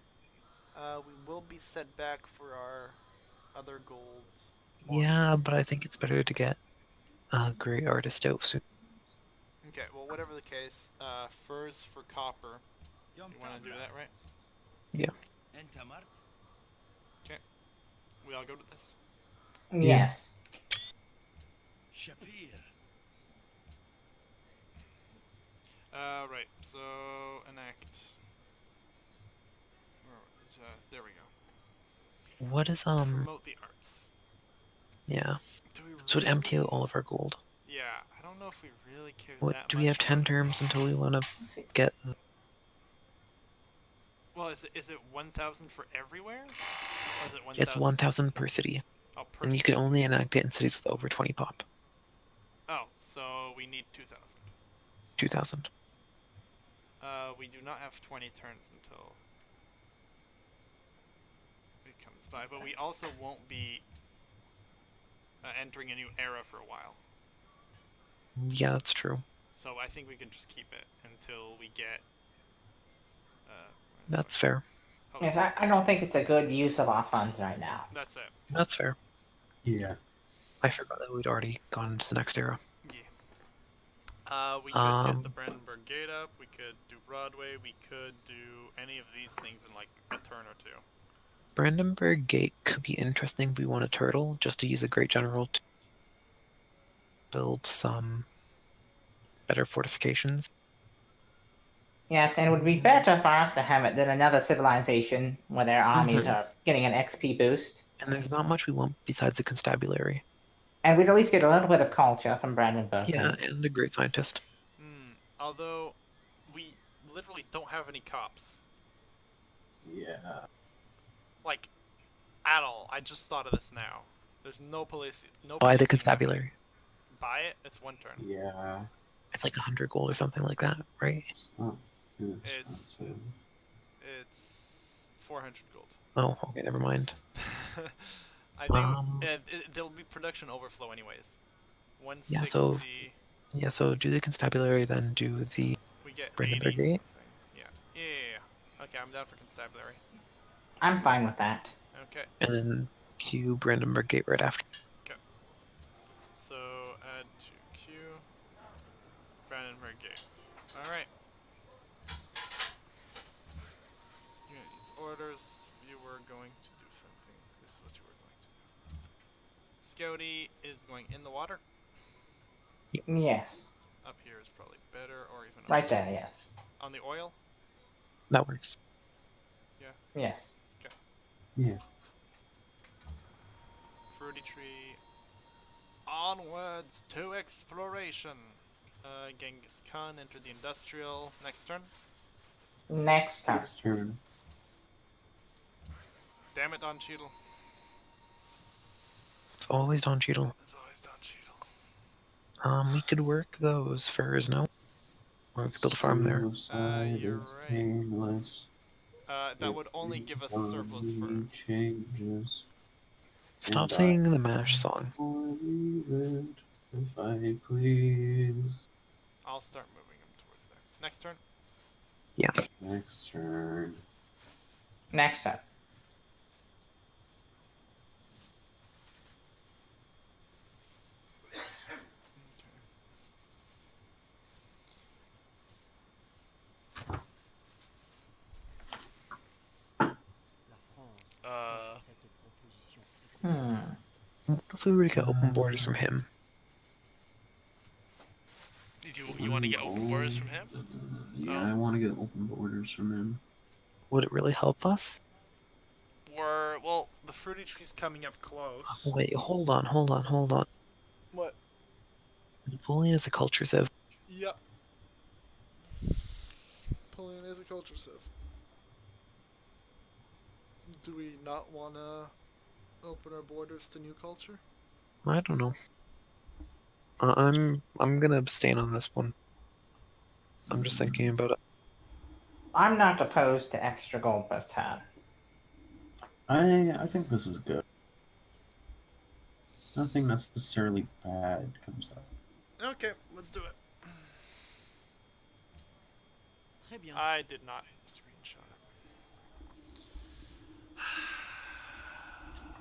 We will be set back for our other goals. Yeah, but I think it's better to get a great artist out soon. Okay, well, whatever the case, furs for copper. You want to do that, right? Entamart. We all go to this? Yes. Shapir. Right, so enact. There we go. What is Promote the arts. yeah. Do we So it really... empty out all of our gold. Yeah, I don't know if we really care What that do much. we have 10 terms until we wanna get Well, is it 1,000 for everywhere? Or is it 1,000? it's 1,000 per city. Oh, per And you can only enact it in cities with over 20 pop. Oh, so we need 2,000. 2,000. We do not have 20 turns until it comes by, but we also won't be entering a new era for a while. Yeah, that's true. So I think we can just keep it until we get... That's fair. Yes, I don't think it's a good use of our funds right now. That's it. That's fair. Yeah. I forgot that we'd already gone into the next era. Yeah. We could get the Brandenburg Gate up, we could do Broadway, we could do any of these things in like a turn or two. Brandenburg Gate could be interesting if we want a turtle, just to use a great general to build some better fortifications. Yes, and it would be better for us to have it than another civilization where their armies are getting an XP boost. And there's not much we want besides a constabulary. And we'd at least get a little bit of culture from Brandenburg. Yeah, and a great scientist. Although, we literally don't have any cops. Yeah. Like, at all. I just thought of this now. There's no police. No Buy the policing constabulary. happening. Buy it? It's 1 turn. Yeah. It's like 100 gold or something like that, right? Oh, It's 400 gold. Oh, okay, never mind. I think there'll be production overflow anyways. 160. Yeah, so do the constabulary, then do the We get Brandenburg 80 Gate. something. Yeah. Okay, I'm down for constabulary. I'm fine with that. Okay. And then queue Brandenburg Gate right after. So add to queue. Brandenburg Gate. Alright. Units orders. You were going to do something. This is what you were going to do. Scouty is going in the water. Yes. Up here is probably better, or even Right there, yes. on the oil. That works. Yes. Yeah. Fruity tree. Onwards to exploration. Genghis Khan entered the industrial. Next turn. Next time. Next turn. Damn it, Don Cheadle. It's always Don Cheadle. It's always Don Cheadle. We could work those furs, no? Or we could build a farm there. Suicide You're is right. painless. That would only give us surplus Economy furs. changes. Stop And singing the MASH song. believe it, if I please. I'll start moving them towards there. Next turn. Next turn. Next up. La France Uh, cette proposition. What if we were to get open borders from him? you want to get open borders from him? Yeah, I want to get open borders from him. Would it really help us? Well, the fruity tree's coming up close. Wait, hold on. What? Napoleon is a culture civ. Yep. Napoleon is a culture civ. Do we not want to open our borders to new culture? I don't know. I'm gonna abstain on this one. I'm just thinking about it. I'm not opposed to extra gold per turn. I think this is good. Nothing necessarily bad comes up. Okay, let's do it. Très bien. I did not screenshot it.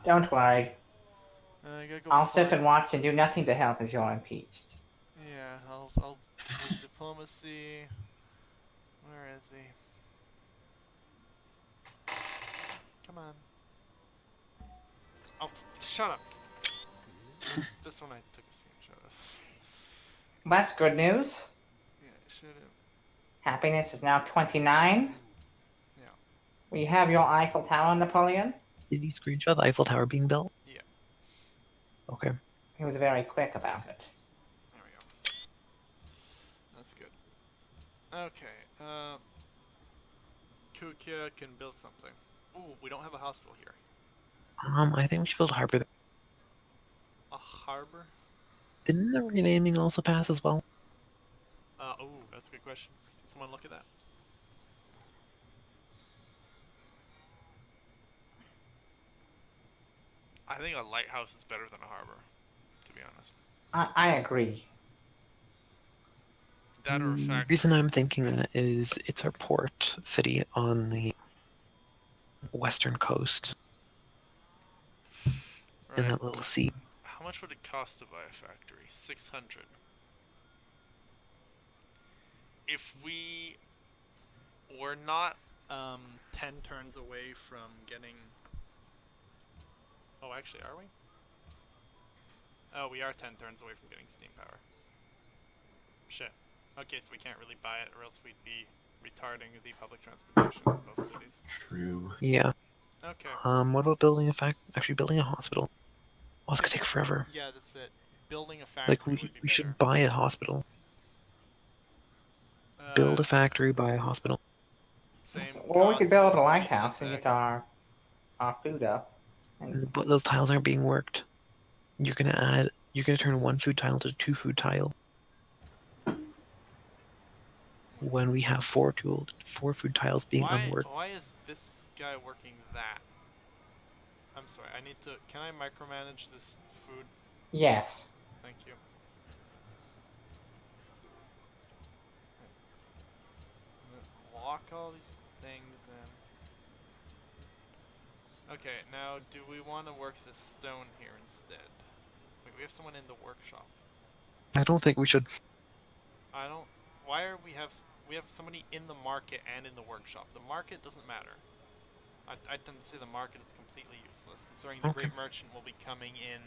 Don't worry. I gotta go I'll sit find- and watch and do nothing to help as you're impeached. Yeah, I'll do diplomacy. Where is he? Come on. Oh, shut up. This one I took a screenshot of. That's good news. Yeah, I should have. Happiness is now 29. Yeah. We have your Eiffel Tower, Napoleon. Did you screenshot the Eiffel Tower being built? Yeah. Okay. He was very quick about it. There we go. That's good. Okay. Kukia can build something. Ooh, we don't have a hospital here. I think we should build a harbor there. A harbor? Didn't the renaming also pass as well? Ooh, that's a good question. Someone look at that. I think a lighthouse is better than a harbor, to be honest. I agree. That or a The factory. reason I'm thinking that is it's our port city on the western coast in Right. that little sea. How much would it cost to buy a factory? 600. If we were not 10 turns away from getting... Oh, actually, are we? Oh, we are 10 turns away from getting steam power. Shit. Okay, so we can't really buy it, or else we'd be retarding the public transportation in both cities. True. Yeah. Okay. What about building a actually building a hospital? Oh, it's gonna take forever. Yeah, that's it. Building a factory Like, we would be better. should buy a hospital. Build a factory, buy a hospital. Same Or we cost, could build a but maybe lighthouse and get setback. our food up. And But those tiles aren't being worked. You're gonna turn one food tile to two food tile. When we have four food tiles being unworked. Why is this guy working that? I'm sorry, I need to... Can I micromanage this food? yes. Thank you. I'm gonna lock all these things in. Okay, now do we want to work this stone here instead? Wait, we have someone in the workshop. I don't think we should. I don't... Why are we have somebody in the market and in the workshop? The market doesn't matter. I tend to say the market is completely useless, considering the Okay. great merchant will be coming in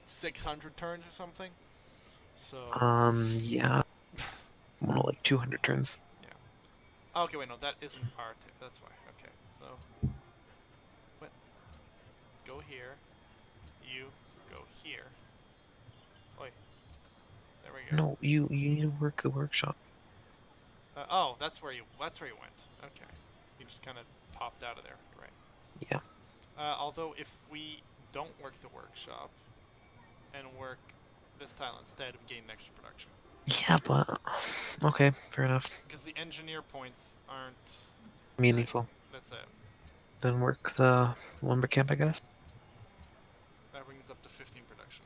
600 turns or something. So... Yeah. More like 200 turns. Okay, wait, no, that isn't our tip. That's why. Okay, so... What? Go here. You go here. Oi. There we go. No, you need to work the workshop. Oh, that's where you went. Okay. You just kind of popped out of there, right? Yeah. Although if we don't work the workshop and work this tile instead, we gain extra production. Yeah, but okay, fair enough. Because the engineer points aren't Meaningful. That's it. Then work the lumber camp, I guess. That brings up to 15 production.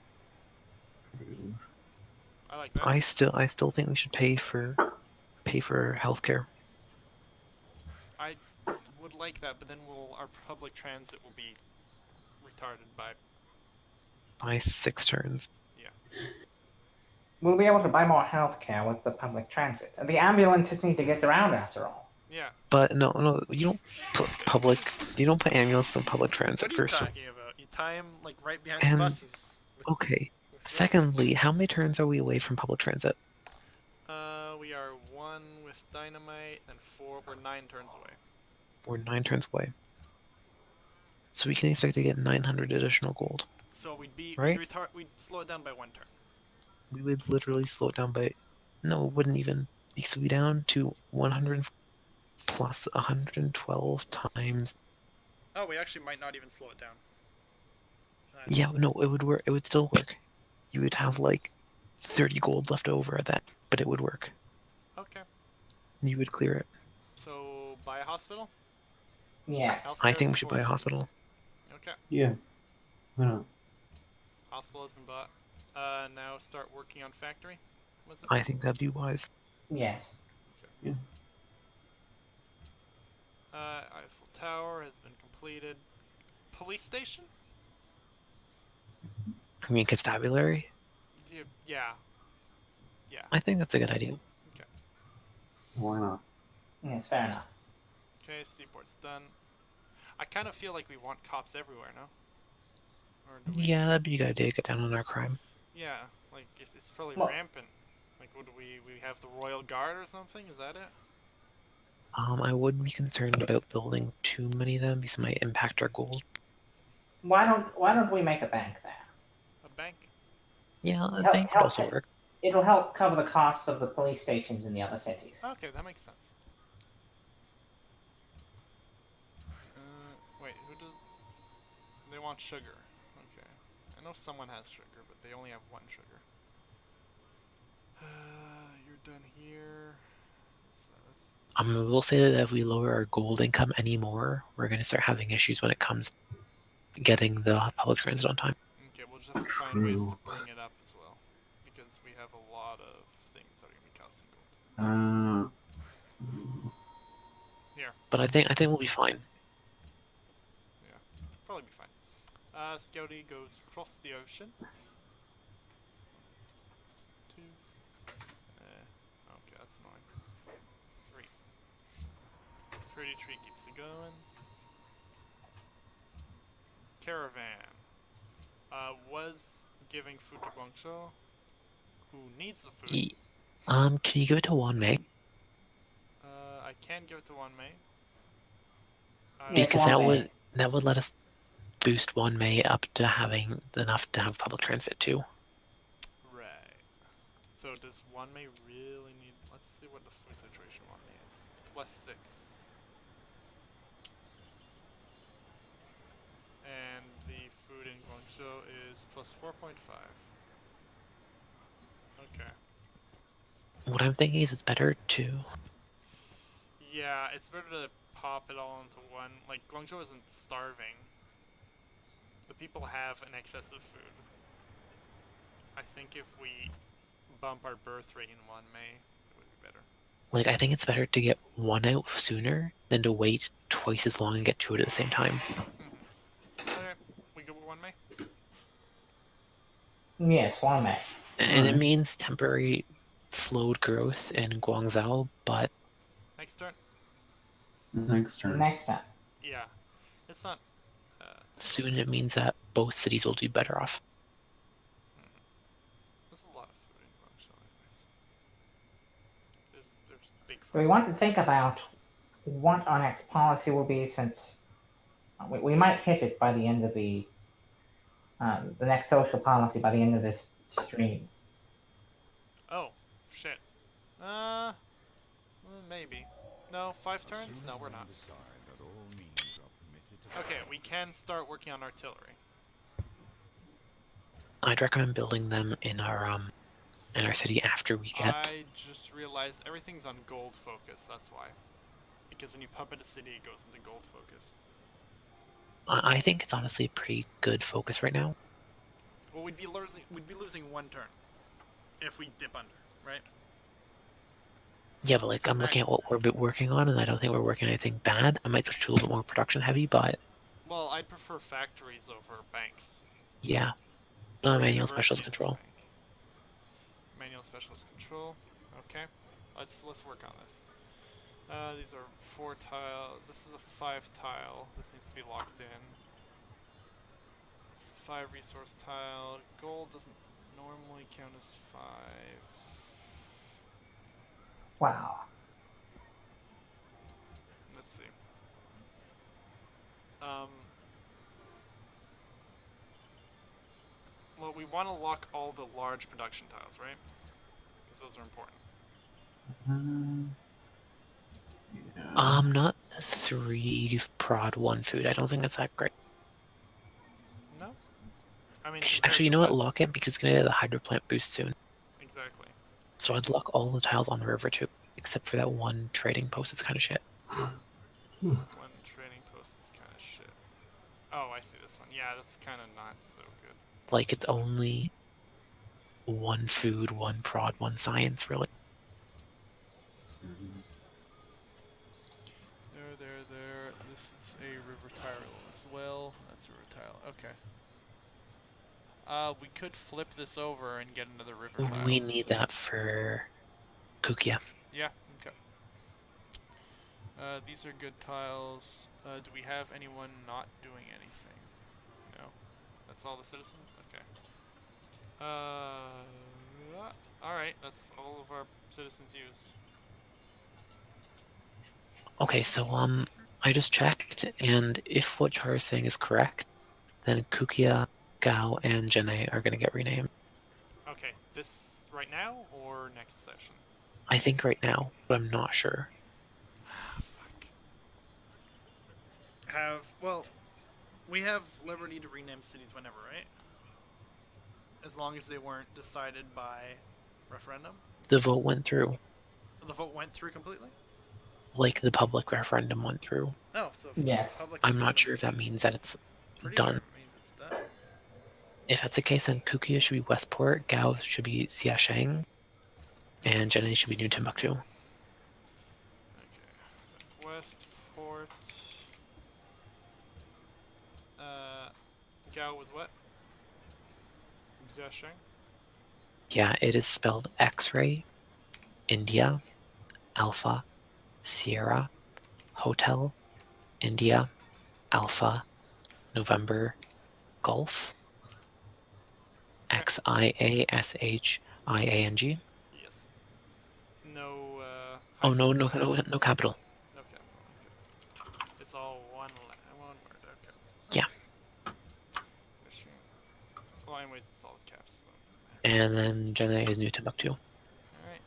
I like that. I still think we should pay for healthcare. I would like that, but then our public transit will be retarded by 6 turns. We'll be able to buy more healthcare with the public transit. And the ambulances need to get around after all. Yeah. But no, you don't put ambulances on public transit What are you first. talking about? You tie them like right behind the buses. Okay. Secondly, how many turns are we away from public transit? We are 1 with dynamite, and 4. We're 9 turns away. We're 9 turns away. So we can expect to get 900 additional gold. So we'd be right? we'd slow it down by 1 turn. We would literally slow it down by no, it wouldn't even, because we'd be down to 100 plus 112 times. Oh, we actually might not even slow it down. Yeah, no, it would work. It would still work. You would have like 30 gold left over at that, but it would work. Okay. You would clear it. So buy a hospital? Yes. I think we should buy a hospital. Okay. Yeah. Why not? Hospital has been bought. Now start working on factory. Was it? I think that'd be wise. Yes. Yeah. Eiffel Tower has been completed. Police station? I mean, constabulary? Yeah. I think that's a good idea. Okay. Why not? Yes, fair enough. Okay, seaport's done. I kind of feel like we want cops everywhere, no? Or do we... Yeah, that'd be a good idea. Get down on our crime. Yeah, like it's probably Well- rampant. Like, what do we have the Royal Guard or something? Is that it? I would be concerned about building too many of them because it might impact our gold. Why don't we make a bank there? A bank? Yeah, I Help- think would help also it. work. It'll help cover the costs of the police stations in the other cities. Okay, that makes sense. Wait, who does... They want sugar. Okay. I know someone has sugar, but they only have 1 sugar. You're done here. We'll say that if we lower our gold income anymore, we're going to start having issues when it comes to getting the public transit on time. Okay, we'll just have to find ways to bring it up as well. Because we have a lot of things that are going to be costing gold. Here. But I think we'll be fine. Yeah, probably be fine. Scouty goes across the ocean. 2. Okay, that's annoying. 3. 33 keeps it going. Caravan. Was giving food to Guangzhou, who needs the food. Can you give it to Wan Mei? I can give it to Wan Mei. Yes, Because Wan Mei. that would let us boost Wan Mei up to having enough to have public transit too. Right. So does Wan Mei really need... Let's see what the food situation Wan Mei is. +6. And the food in Guangzhou is +4.5. Okay. What I'm thinking is it's better to... Yeah, it's better to pop it all into one. Like, Guangzhou isn't starving. The people have an excess of food. I think if we bump our birth rate in Wan Mei, it would be better. Like, I think it's better to get 1 out sooner than to wait twice as long and get 2 out at the same time. Okay, we go with Wan Mei? Yes, Wan Mei. And it means temporary slowed growth in Guangzhou, but Next turn? Next turn. Next time. Yeah. It's not... soon it means that both cities will do better off. There's a lot of food in Guangzhou anyways. There's big So we farms. want to think about what our next policy will be, since we might hit it by the end of the next social policy by the end of this stream. Oh, shit. Maybe. No, 5 turns? No, we're not. Okay, we can start working on artillery. I'd recommend building them in our city after we get. I just realized everything's on gold focus, that's why. Because when you puppet a city, it goes into gold focus. I think it's honestly a pretty good focus right now. Well, we'd be losing 1 turn if we dip under, right? Yeah, but like So I'm looking at max- what we're working on, and I don't think we're working on anything bad. I might switch to a little bit more production heavy, but Well, I prefer factories over banks. yeah, manual Universities specialist control. bank. Manual specialist control. Okay, let's work on this. These are 4 tile. This is a 5 tile. This needs to be locked in. It's a 5 resource tile. Gold doesn't normally count as 5. Wow. Let's see. Well, we want to lock all the large production tiles, right? Because those are important. Yeah. Not 3 prod 1 food. I don't think that's that great. No? I mean, Actually, you know what? Lock it because it's gonna get the hydro plant boost soon. Exactly. So I'd lock all the tiles on the river too, except for that one trading post. It's kind of shit. One trading post is kind of shit. Oh, I see this one. Yeah, that's kind of not so good. Like it's only 1 food, 1 prod, 1 science, really. There. This is a river tile as well. That's a river tile. Okay. We could flip this over and get another river tile. We need that for Kukia. Yeah, okay. These are good tiles. Do we have anyone not doing anything? No. That's all the citizens? Okay. Alright, that's all of our citizens used. Okay, so I just checked, and if what Char is saying is correct, then Kukia, Gao, and Jene are gonna get renamed. Okay, this right now or next session? I think right now, but I'm not sure. Fuck. We have liberty to rename cities whenever, right? As long as they weren't decided by referendum? The vote went through. The vote went through completely? Like the public referendum went through. Oh, so Yes. public I'm not sure if that means that it's done. Sure it means it's done. If that's the case, then Kukia should be Westport, Gao should be Xiaosheng, and Jene should be New Timbuktu. Okay, so Westport. Gao was what? Xiaosheng? Yeah, it is spelled X-ray, India, Alpha, Sierra, Hotel, India, Alpha, November, Golf, Xiashing. Yes. No, Oh no, hyphens. no capital. Okay. It's all one word, okay. Yeah. Well, anyways, it's all caps. So And then Jene is New Timbuktu. Alright.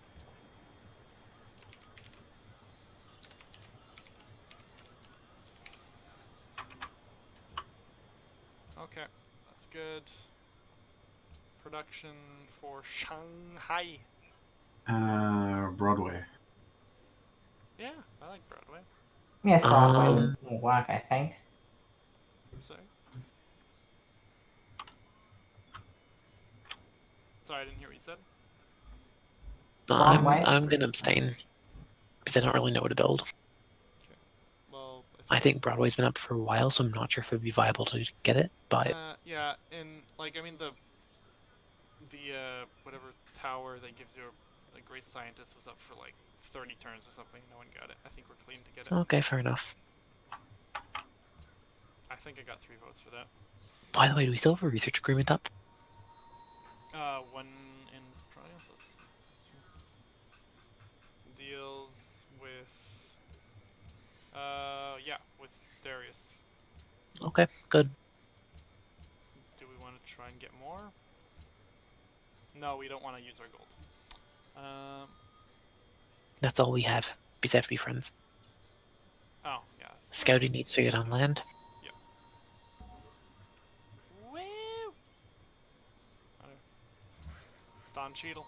Okay, that's good. Production for Shanghai. Broadway. Yeah, I like Broadway. Yes, Broadway will work, I think. I'm sorry. Sorry, I didn't hear what you said. Broadway? I'm gonna abstain because I don't really know what to build. Well, I think Broadway's been up for a while, so I'm not sure if it would be viable to get it. But yeah, and like I mean the whatever tower that gives you a great scientist was up for like 30 turns or something. No one got it. I think we're clean to get it. okay, fair enough. I think I got 3 votes for that. By the way, do we still have a research agreement up? One in progress. Deals with yeah, with Darius. Okay, good. Do we want to try and get more? No, we don't want to use our gold. That's all we have. Besides be friends. Oh, yeah. Scouting needs to get on land. Yep. Don Cheadle.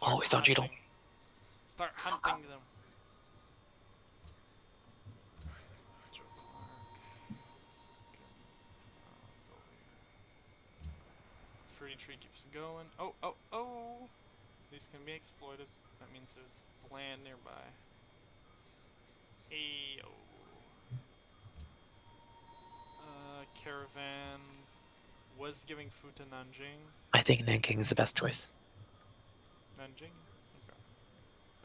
Always Don Cheadle. Start hunting them. Joe Clark. Go here. Fruity tree keeps going. Oh, oh, oh! These can be exploited. That means there's land nearby. Hey, oh. Caravan was giving food to Nanjing. I think Nanking is the best choice. Nanjing?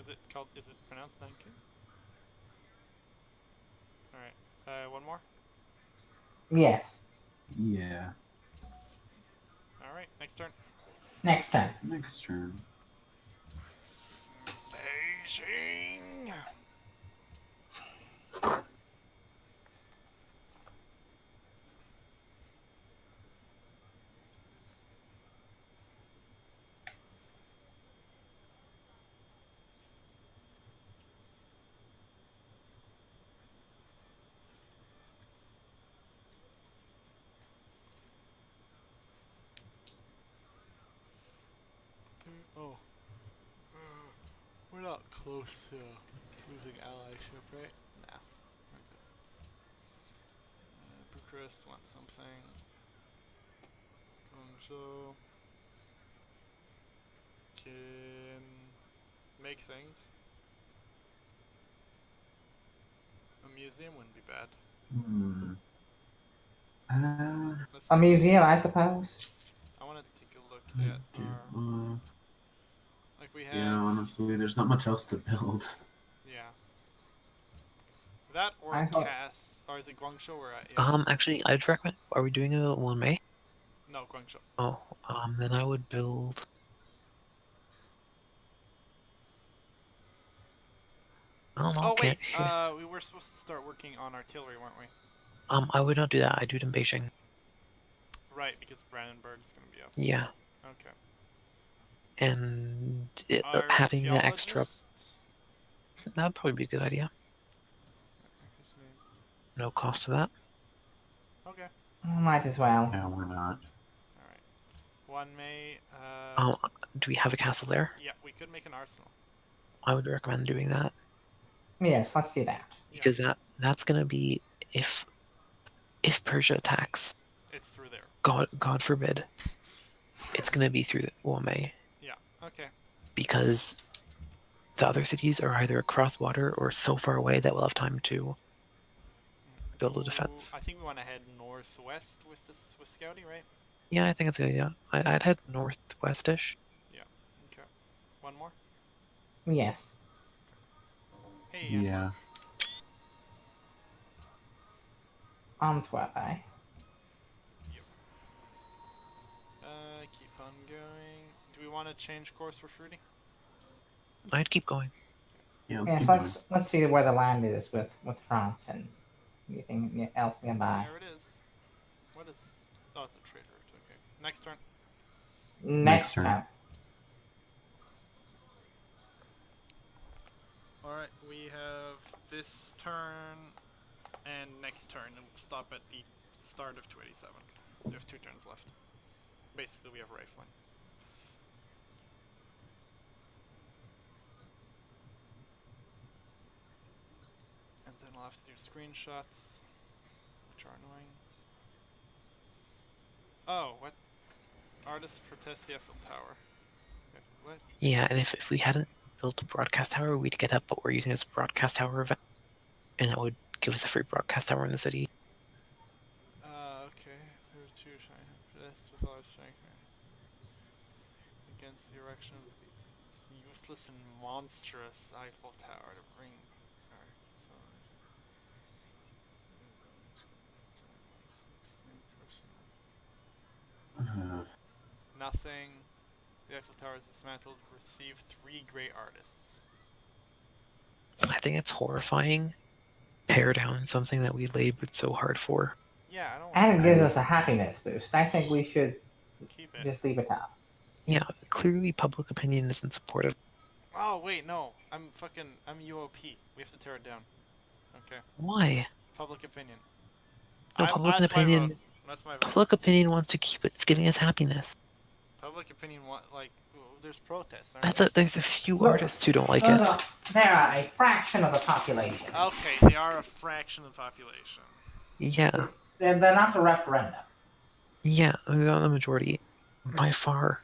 Okay. Is it pronounced Nanking? Alright. One more? Yes. Yeah. Alright, next turn. Next turn. Next turn. Beijing! Oh. We're not close to losing allyship, right? No. We're good. Bucharest wants something. Guangzhou can make things. A museum wouldn't be bad. Let's A take museum, I suppose. I want to take a look at our. Like we have. Yeah, honestly, there's not much else to build. Yeah. That or I thought- Cass, or is it Guangzhou or yeah. Actually, I'd recommend. Are we doing a one May? No, Guangzhou. Oh, then I would build. I don't know. Oh wait, yeah. we were supposed to start working on artillery, weren't we? I would not do that. I'd do it in Beijing. Right, because Brandenburg's gonna be up. Yeah, Okay. and having the extra. Archaeologists? That'd probably be a good idea. His name. No cost to that. Okay. Might as well. Yeah, we're not. Alright. 1 May, Do we have a castle there? yeah, we could make an arsenal. I would recommend doing that Yes, let's do that. because that's gonna be if Persia attacks. It's through there. God forbid, it's gonna be through the Wame Yeah, okay. because the other cities are either across water or so far away that we'll have time to build a defense. I think we want to head northwest with this with scouting, right? Yeah, I think it's good. Yeah, I'd head northwestish. Yeah. Okay. One more. Yes. Hey. Yeah. Antwerp, eh? Keep on going. Do we want to change course for Fruity? I'd keep going. Yeah, let's Yes, keep going. let's see where the land is with France and anything else nearby. There it is. What is? Oh, it's a trade route. Okay. Next turn. Next turn. turn. All right. We have this turn and next turn, and we'll stop at the start of 287. So we have 2 turns left. Basically, we have rifling. And then I'll have to do screenshots, which are annoying. Oh, what? Artists protest the Eiffel Tower. Okay, what? Yeah, and if we hadn't built a broadcast tower, we'd get up, but we're using this broadcast tower event, and that would give us a free broadcast tower in the city. Okay. There are 2 shine protests with large strike against the erection of this useless and monstrous Eiffel Tower to bring. Nothing. The Eiffel Tower is dismantled. Receive 3 great artists. I think it's horrifying. Tear down something that we labored so hard for. Yeah, I don't And want it gives us a happiness boost. I think we should to keep it. just leave it up. Yeah, clearly public opinion isn't supportive. Oh wait, no. I'm UOP. We have to tear it down. Okay. Why? Public opinion. No, public that's my opinion. vote. That's my vote. Public opinion wants to keep it. It's giving us happiness. Public public opinion there's protests, aren't That's there? there's a few Look, artists who don't like it. They are a fraction of the population. Okay, they are a fraction of the population. Yeah, They're not a referendum. yeah, they're not the majority by far.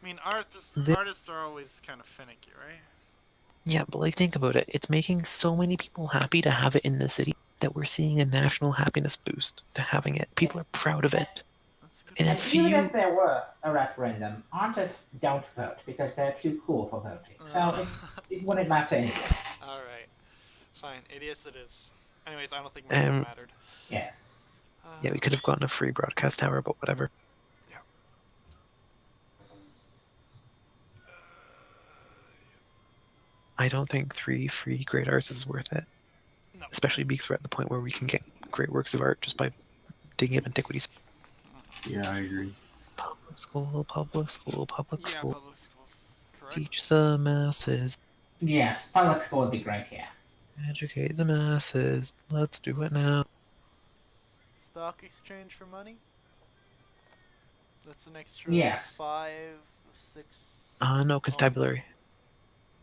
I mean, artists are always kind of finicky, right? Yeah, but like think about it. It's making so many people happy to have it in the city that we're seeing a national happiness boost to having it. People are proud of it. That's a good And point. if Even you if there were a referendum, artists don't vote because they're too cool for voting. So it wouldn't matter anyway. Alright. Fine. Idiots it is. Anyways, I don't think my vote mattered. Yes. yeah, we could have gotten a free broadcast tower, but whatever. Yeah. I don't think 3 free great arts is worth it. No. Especially because we're at the point where we can get great works of art just by digging up antiquities. Yeah, I agree. Public school, public school, public Yeah, school. public schools. Correct. Teach the masses. Yes, public school would be great, yeah. Educate the masses. Let's do it now. Stock exchange for money? That's an extra Yes. 5, 6... No, constabulary.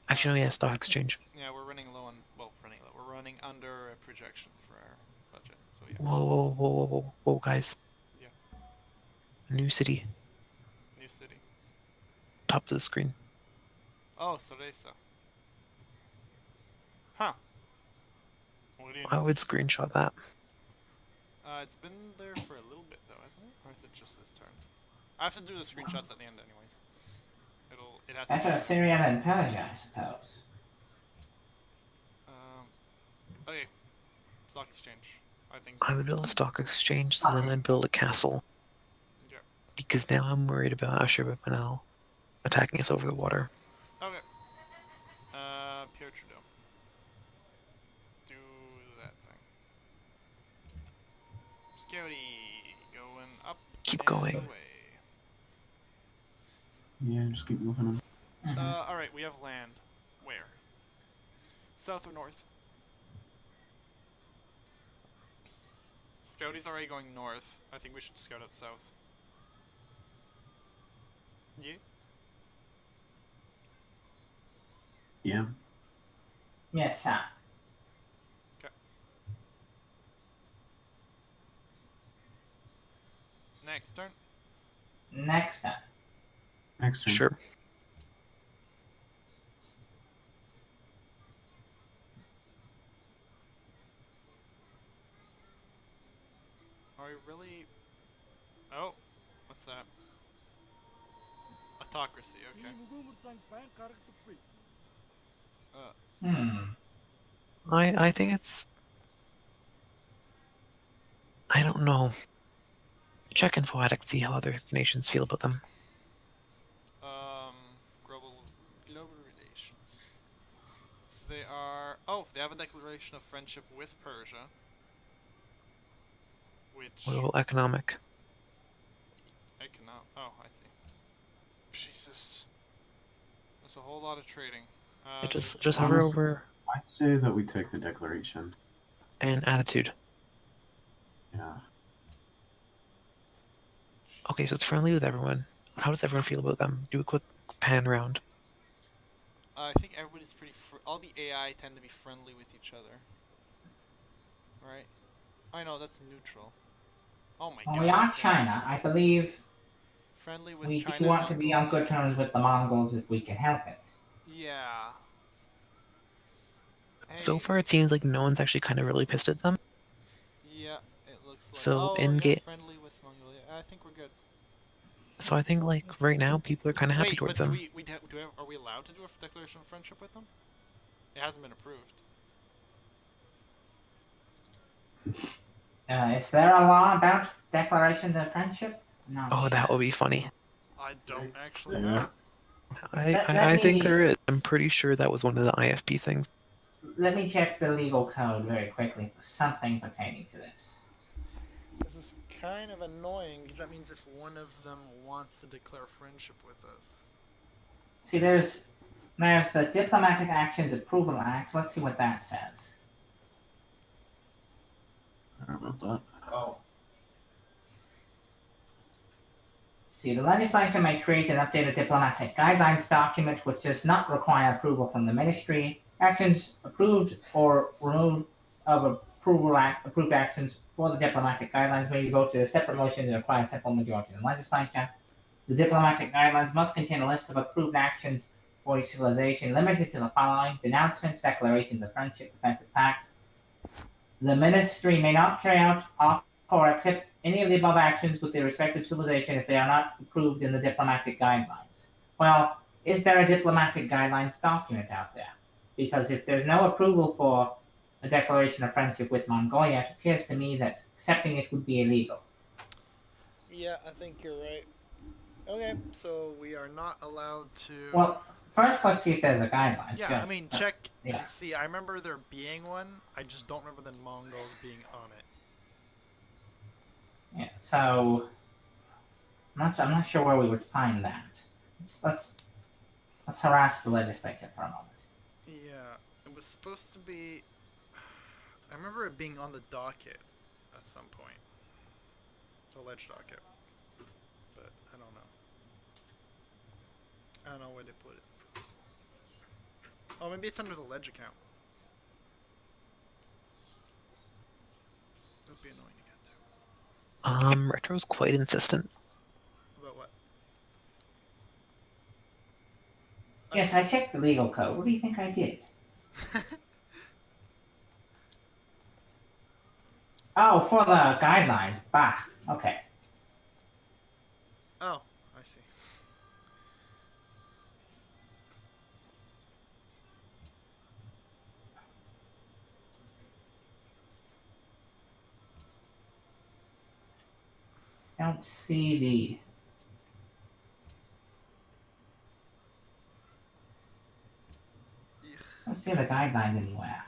Actually, yeah, stock exchange. Yeah, we're running low on... Well, we're running under a projection for our budget, so yeah. Whoa, guys. Yeah. New city. New city. Top of the screen. Oh, Soresa. Huh. What do you I know? would screenshot that. It's been there for a little bit though, hasn't it? Or is it just this turn? I have to do the screenshots at the end anyways. It has to Better Assyria than Persia, I suppose. Okay. Stock exchange. I think I would build a stock exchange, so then I'd build a castle. Yeah. Because now I'm worried about Ashurbanipal attacking us over the water. Okay. Pierre Trudeau. Do that thing. Scouty going up. Keep and going. Away. Yeah, just keep moving on. Alright, we have land. Where? South or north? Scouty's already going north. I think we should scout out south. Yeah? Yeah. Yes, sir. Okay. Next turn. Next time. Next turn. Sure. Are we really... Oh, what's that? Autocracy, okay. I think it's... I don't know. Check info addict, see how other nations feel about them. Global relations. They are... Oh, they have a declaration of friendship with Persia. Which... What about economic? Oh, I see. Jesus. That's a whole lot of trading. Just hover over I'd say that we take the declaration. and attitude. Yeah. Okay, so it's friendly with everyone. How does everyone feel about them? Do a quick pan around. I think everybody's pretty... all the AI tend to be friendly with each other. Right? I know, that's neutral. Oh my god. When we are okay. China, I believe Friendly with we China. do want to be on good terms with the Mongols if we can help it. Yeah. Hey. So far, it seems like no one's actually kind of really pissed at them. Yeah, it looks like... So, oh, in-game... friendly with Mongolia. I think we're good. So I think, like, right now, people are kind of happy Wait, towards but them. are we allowed to do a declaration of friendship with them? It hasn't been approved. Is there a law about declarations of friendship? No. Oh, that would be funny. I don't actually know. I think there is. I'm pretty sure that was one of the IFP things. Let me check the legal code very quickly for something pertaining to this. This is kind of annoying, because that means if one of them wants to declare friendship with us... See, there's the Diplomatic Actions Approval Act. Let's see what that says. I don't know about that. Oh. see. The legislature may create and update a diplomatic guidelines document which does not require approval from the ministry. Actions approved or removed of approved actions for the diplomatic guidelines may be voted as separate motions and require a simple majority in the legislature. The diplomatic guidelines must contain a list of approved actions for each civilization, limited to the following: denouncements, declarations of friendship, defensive pacts. The ministry may not carry out, offer, or accept any of the above actions with their respective civilization if they are not approved in the diplomatic guidelines. Well, is there a diplomatic guidelines document out there? Because if there's no approval for a declaration of friendship with Mongolia, it appears to me that accepting it would be illegal. Yeah, I think you're right. Okay, so we are not allowed to. Well, first let's see if there's a guideline. Yeah, I mean, check yeah. and see. I remember there being one. I just don't remember the Mongols being on it. Yeah, so I'm not sure where we would find that. Let's harass the legislature for a moment. Yeah, it was supposed to be. I remember it being on the docket at some point. The ledge docket. But I don't know. I don't know where they put it. Oh, maybe it's under the ledge account. That'd be annoying to get to. Retro's quite insistent. About what? Yes, I checked the legal code. What do you think I did? Oh, for the guidelines. Bah. Okay. Oh, I see. I don't see the. I don't see the guideline anywhere.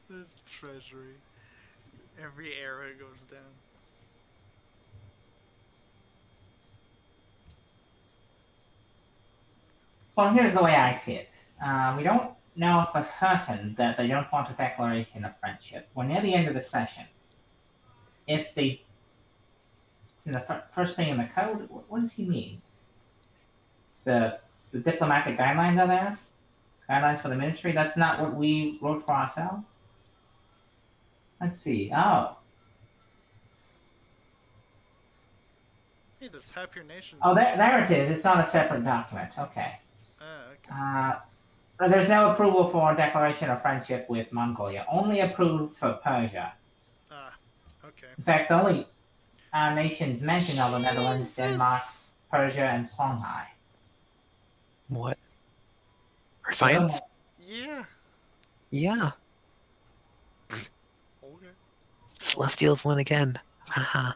The treasury. Every era goes down. Well, here's the way I see it. We don't know for certain that they don't want a declaration of friendship. We're near the end of the session. If they... It's in the first thing in the code, what does he mean? The diplomatic guidelines are there? Guidelines for the ministry? That's not what we wrote for ourselves? Let's see. Oh. Hey, there's Happier Nations. Oh, there it is. It's not a separate document. Okay. Okay. There's no approval for a declaration of friendship with Mongolia. Only approved for Persia. Okay. In fact, the only nations mentioned are the Netherlands, Denmark, Persia, and Songhai. What? Or science? Yeah. Yeah. Okay. Celestials win again. Haha.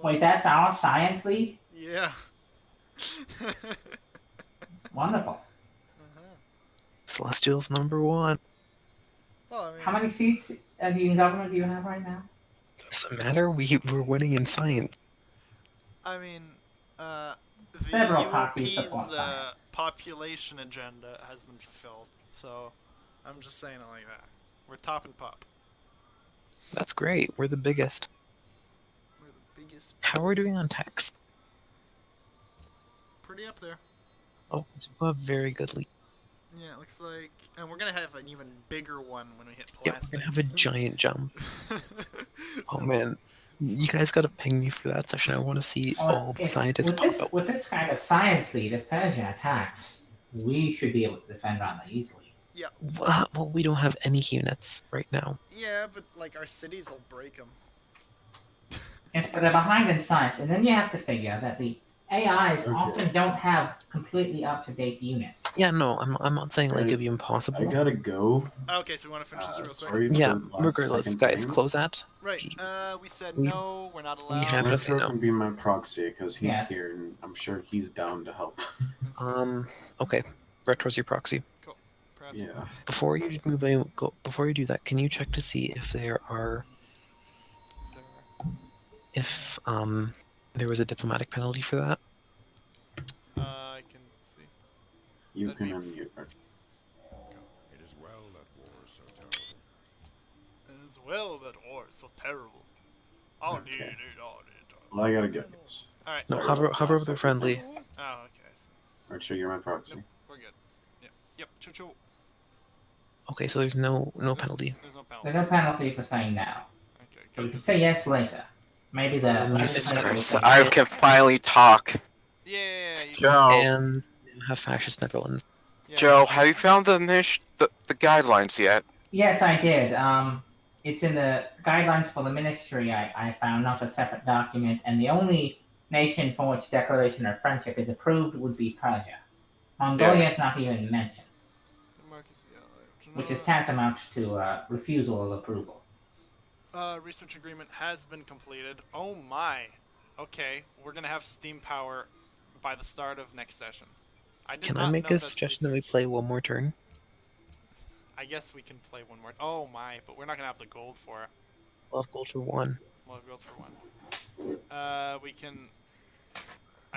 Wait, that's our science lead? Yeah. Wonderful. Celestials #1. Well, I mean, How many seats in government do you have right now? Doesn't matter. We're winning in science. I mean, the Several parties UOP's support science. population agenda has been fulfilled. So, I'm just saying it like that. We're top and pop. That's great. We're the biggest. We're the biggest. How are we doing on text? Pretty up there. Oh, we have very good lead. Yeah, it looks like, and we're gonna have an even bigger one when we hit Yeah, plastic. we're gonna have a giant jump. Oh man, you guys gotta ping me for that session. I want to see all the scientists pop up. With this kind of science lead, if Persia attacks, we should be able to defend Rana easily. Yeah. Well, we don't have any units right now. Yeah, but like our cities will break them. Yes, but they're behind in science, and then you have to figure that the AIs often don't have completely up-to-date units. Yeah, no, I'm not saying like it'd be impossible. I gotta go. Okay, so we want to finish this real quick. Sorry for Yeah, the last regardless, second guys, thing. close that. Right. We said We- no. We're not we allowed. have to say Retro no. can be my proxy because he's Yes. here and I'm sure he's down to help. Okay, Retro's your proxy. Cool. Perhaps. Yeah. Before you before you do that, can you check to see if there are if there was a diplomatic penalty for that? I can see. You That'd can be- unmute. It is well that war is so terrible. well that war is so terrible. Oh, Okay. dude. Well, I gotta get this. Alright. No, Sorry hover about over that. the friendly. Oh, okay. I see. Alright, show you my proxy. Nope, we're good. Yep. Choo-choo. Okay, so there's no penalty. There's no penalty. There's no penalty for saying no. Okay, So we good. can say yes later. Maybe the Jesus legislature will Christ, say I yes. can finally talk. Yeah, you Joe, And have fascist Netherlands. yeah, Joe, have you found the guidelines yet? Yes, I did. It's in the guidelines for the ministry. I found not a separate document, and the only nation for which Declaration of Friendship is approved would be Persia. Mongolia is not even mentioned, Democracy, yeah, which is tantamount to refusal of approval. research agreement has been completed. Oh my. Okay, we're gonna have steam power by the start of next session. I did Can not I make know a that's suggestion that we research. play one more turn? I guess we can play one more. Oh my, but we're not gonna have the gold for it. We'll have gold for one. We'll have gold for one. We can.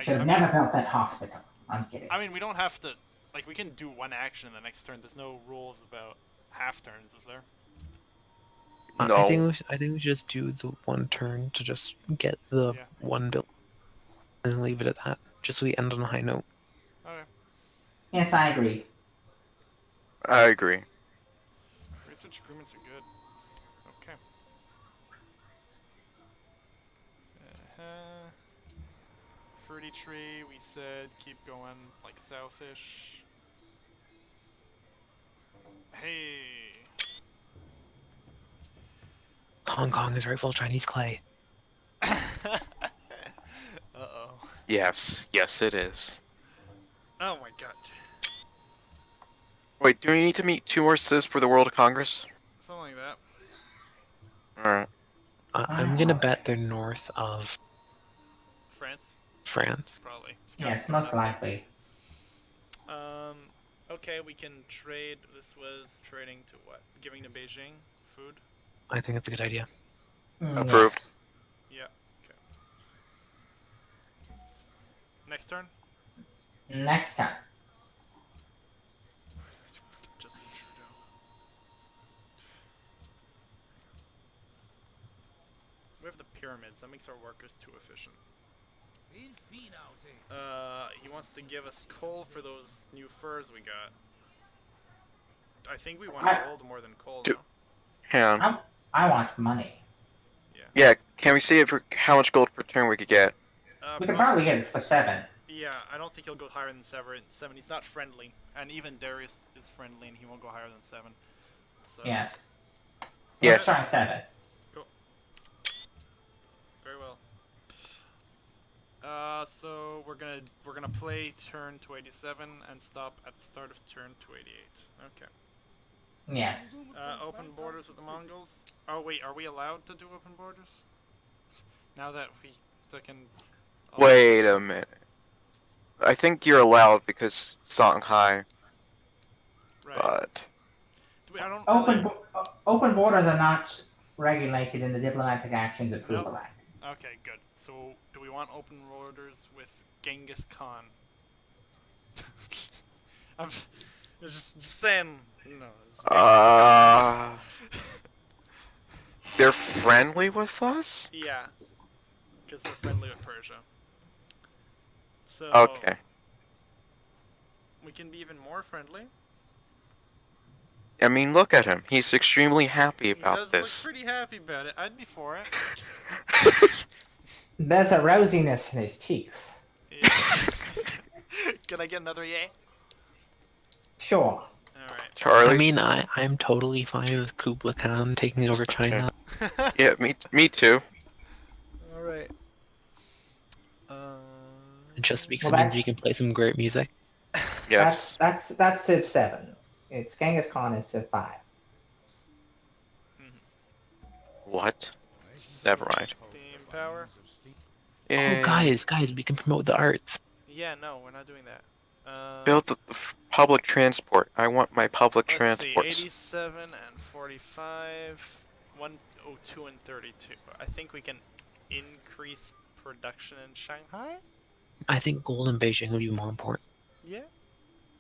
Should have never built that hospital. I'm kidding. I mean, we don't have to. Like, we can do one action in the next turn. There's no rules about half turns, is there? I No. think we should just do the one turn to just get the Yeah. one build and leave it at that. Just so we end on a high note. Okay. Yes, I agree. I agree. Research agreements are good. Okay. Fruity tree, we said keep going like southish. Hey. Hong Kong is rightful Chinese clay. Uh-oh. Yes, it is. Oh my god. Wait, do we need to meet 2 more citizens for the World Congress? Something like that. Alright. I'm gonna bet they're north of France? France. Probably. It's Yes, kinda- most likely. Okay, we can trade. This was trading to what? Giving to Beijing food? I think that's a good idea. Approved. Yeah, okay. Next turn? Yes. Next time. Justin Trudeau. We have the pyramids. That makes our workers too efficient. He wants to give us coal for those new furs we got. I think we want gold more than coal, Do- no? Hang on. I want money. Yeah, can we see for how much gold per turn we could get? We could probably get it for 7. Yeah, I don't think he'll go higher than 7. He's not friendly. And even Darius is friendly and he won't go higher than 7. So, Yes. Yes. Let's try 7. very well. So we're gonna play turn 287 and stop at the start of turn 288. Okay. Yes. Open borders with the Mongols. Oh wait, are we allowed to do open borders? Now that we can. Wait a minute. I think you're allowed because Shanghai, Right. but... I don't really... Open borders are not regulated in the Diplomatic Actions Approval Nope. Act. Okay, good. So, do we want open borders with Genghis Khan? I'm just saying, no. It's Genghis Khan. They're friendly with us? Yeah, because they're friendly with Persia. So, Okay. we can be even more friendly. I mean, look at him. He's extremely happy He about does this. look pretty happy about it. I'd be for it. There's a rosiness in his cheeks. Yeah. Can I get another yay? Sure. Alright. Charlie? I mean, I'm totally fine with Kublai Khan taking over China. Yeah, me too. Alright. It just because Well, it means that's- we can play some great music. Yes. That's Civ 7. It's Genghis Khan is Civ 5. What? Never mind. Steam power? Yeah. Oh, guys, we can promote the arts. Yeah, no, we're not doing that. Build the public transport. I want my public Let's see, transports. 87 and 45, 102 and 32. I think we can increase production in Shanghai? I think gold in Beijing would be more important. Yeah?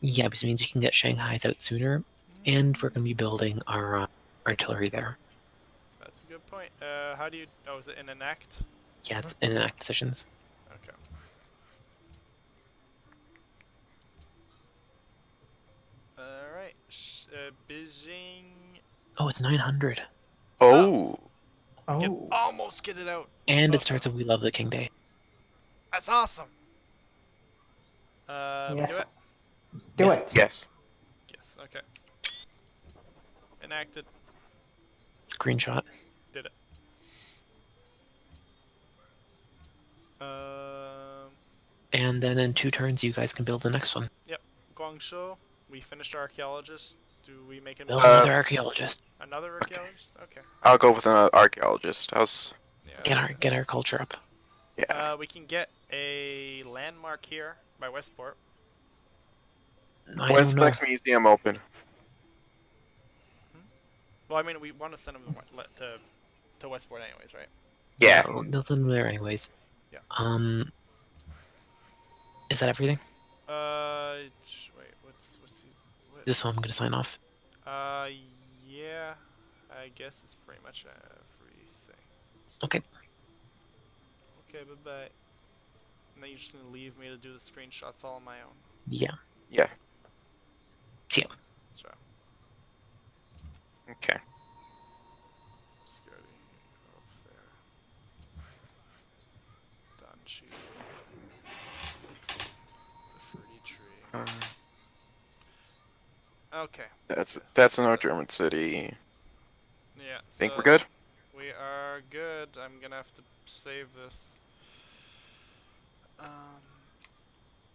Yeah, because it means we can get Shanghai's out sooner, and we're going to be building our artillery there. that's a good point. How do you? Oh, is it in enact? Yeah, it's enact decisions. Okay. All right. Beijing. Oh, it's 900. Oh. We can Oh. almost get it out. And But it starts with We Love the King Day. that's awesome. We Yes. do it. Do Yes. it. Yes. Yes. Okay. Enacted. Screenshot. Did it. And then in 2 turns, you guys can build the next one. Yep. Guangzhou. We finished our archaeologist. Do we make it Build another archaeologist. another archaeologist? Okay. I'll go with an archaeologist. Yeah. Get our culture up. Yeah. We can get a landmark here by Westport. I When's don't the know. next museum open? Well, I mean, we want to send them to Westport anyways, right? Yeah. Nothing there anyways. Yeah. Is that everything? Wait, what's what? This one I'm gonna sign off. Yeah, I guess it's pretty much everything. Okay. Okay, bye-bye. And then you're just gonna leave me to do the screenshots all on my own. Yeah. Yeah. See ya. So, Okay. security off there. Danchi. The fruity tree. Okay. That's in our German city. Yeah. Think we're good? We are good. I'm gonna have to save this.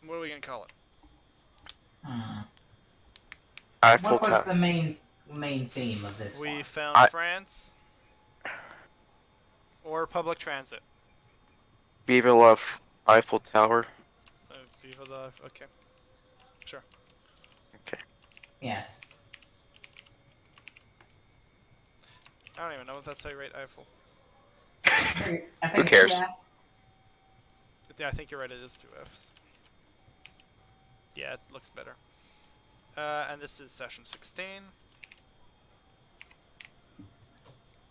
What are we gonna call it? Eiffel What was Tower. the main theme of this We one? found France. Or public transit. Vive la Eiffel Tower. Viva la... Okay. Sure. Okay. Yes. I don't even know if that's how you rate Eiffel. I think Who cares? yes. Yeah, I think you're right, it is 2 Fs. Yeah, it looks better. And this is session 16.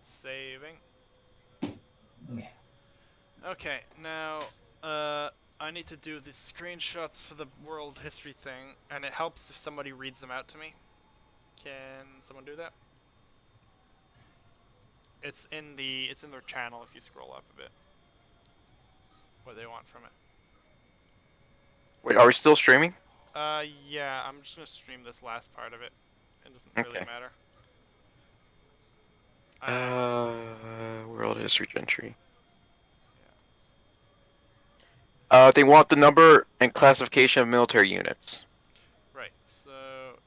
Saving. Yeah. Okay, now, I need to do the screenshots for the world history thing, and it helps if somebody reads them out to me. Can someone do that? It's in their channel if you scroll up a bit. What they want from it. Wait, are we still streaming? Yeah, I'm just gonna stream this last part of it. It doesn't really Okay. matter. World History Gentry. They want the number and classification of military units. Right, so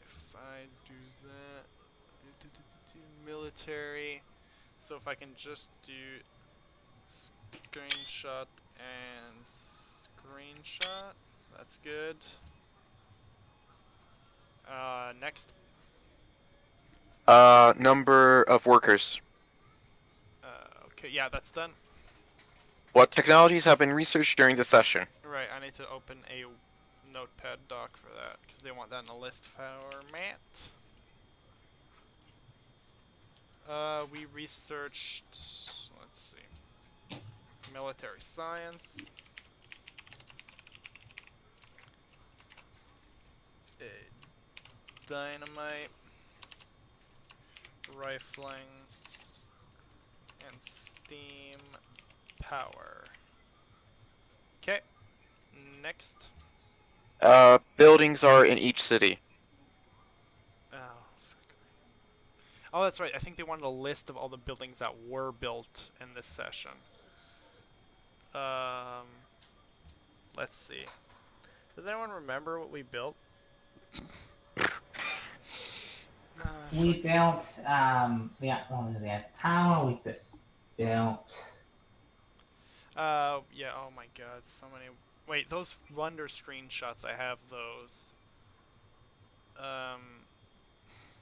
if I do that, military, so if I can just do screenshot and screenshot, that's good. Next. Number of workers. Okay, yeah, that's done. What technologies have been researched during the session? Right, I need to open a notepad doc for that, because they want that in a list format. We researched, let's see, military science, dynamite, rifling, and steam power. Okay, next. Buildings are in each city. Oh, that's right. I think they wanted a list of all the buildings that were built in this session. Let's see. Does anyone remember what we built? We built what was the tower? We built. Yeah. Oh my God, so many. Wait, those Wonder screenshots. I have those.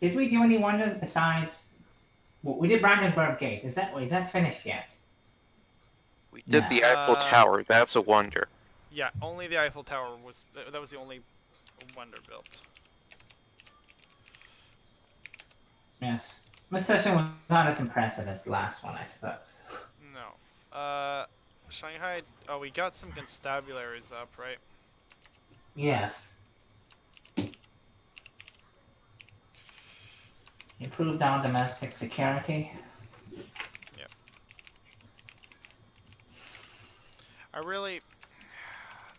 Did we do any wonders besides? Well, we did Brandenburg Gate. Is that finished yet? We did No. the Eiffel Tower. That's a wonder. Yeah, only the Eiffel Tower was. That was the only wonder built. Yes. This session was not as impressive as the last one, I suppose. No. Shanghai. Oh, we got some constabularies up, right? Yes. Improved on domestic security. Yep. I really.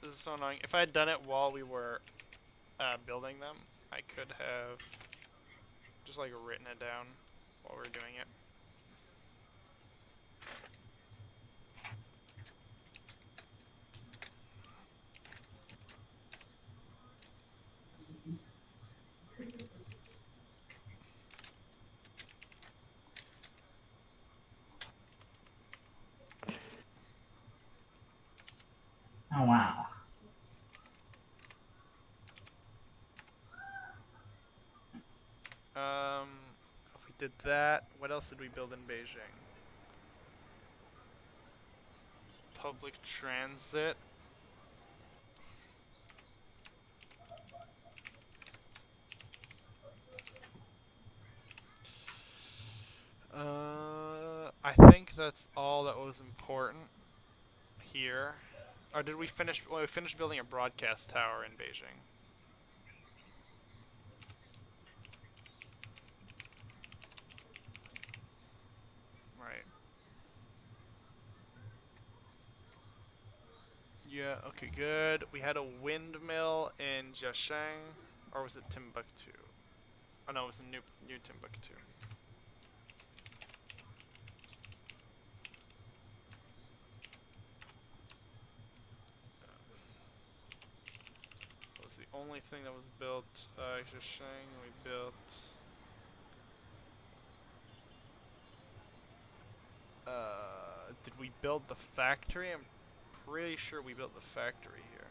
This is so annoying. If I had done it while we were building them, I could have just like written it down while we were doing it. Oh wow. If we did that, what else did we build in Beijing? Public transit. I think that's all that was important here. Or did we finish? Well, we finished building a broadcast tower in Beijing. Right. Yeah, okay, good. We had a windmill in Jiasheng, or was it Timbuktu? Oh no, it was New Timbuktu. That was the only thing that was built. Jiasheng, we built. Did we build the factory? I'm pretty sure we built the factory here.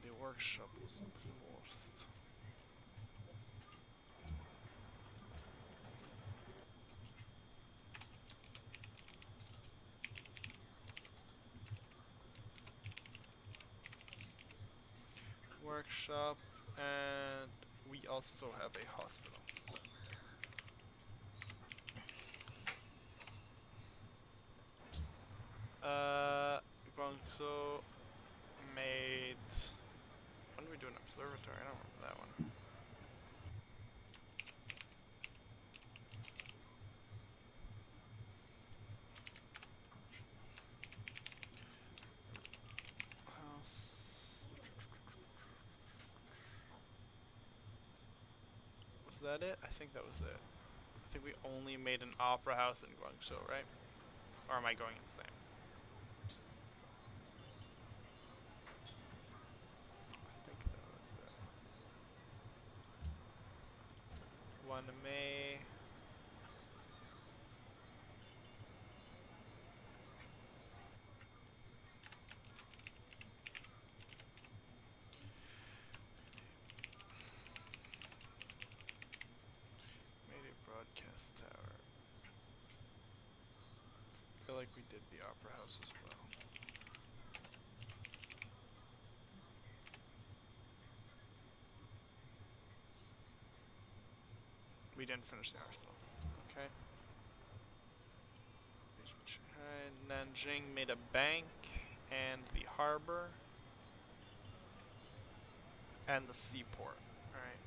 The workshop was up north. Workshop, and we also have a hospital. Guangzhou made. When did we do an observatory? I don't remember that one. House. Was that it? I think that was it. I think we only made an opera house in Guangzhou, right? Or am I going insane? I think that was it. 1 May. Made a broadcast tower. I feel like we did the opera house as well. We didn't finish the arsenal. Okay. Nanjing made a bank and the harbor and the seaport. Alright.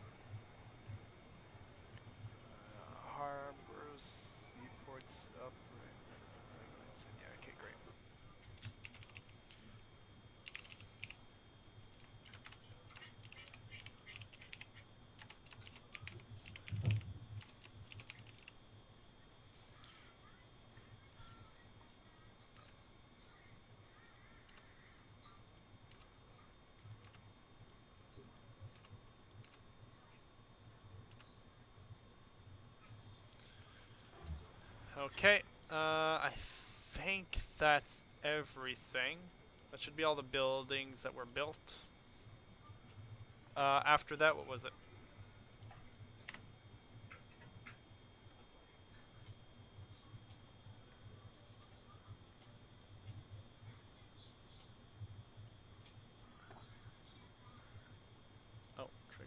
Harbors, seaports up. Right. Yeah, okay, great. Okay, I think that's everything. That should be all the buildings that were built. After that, what was it?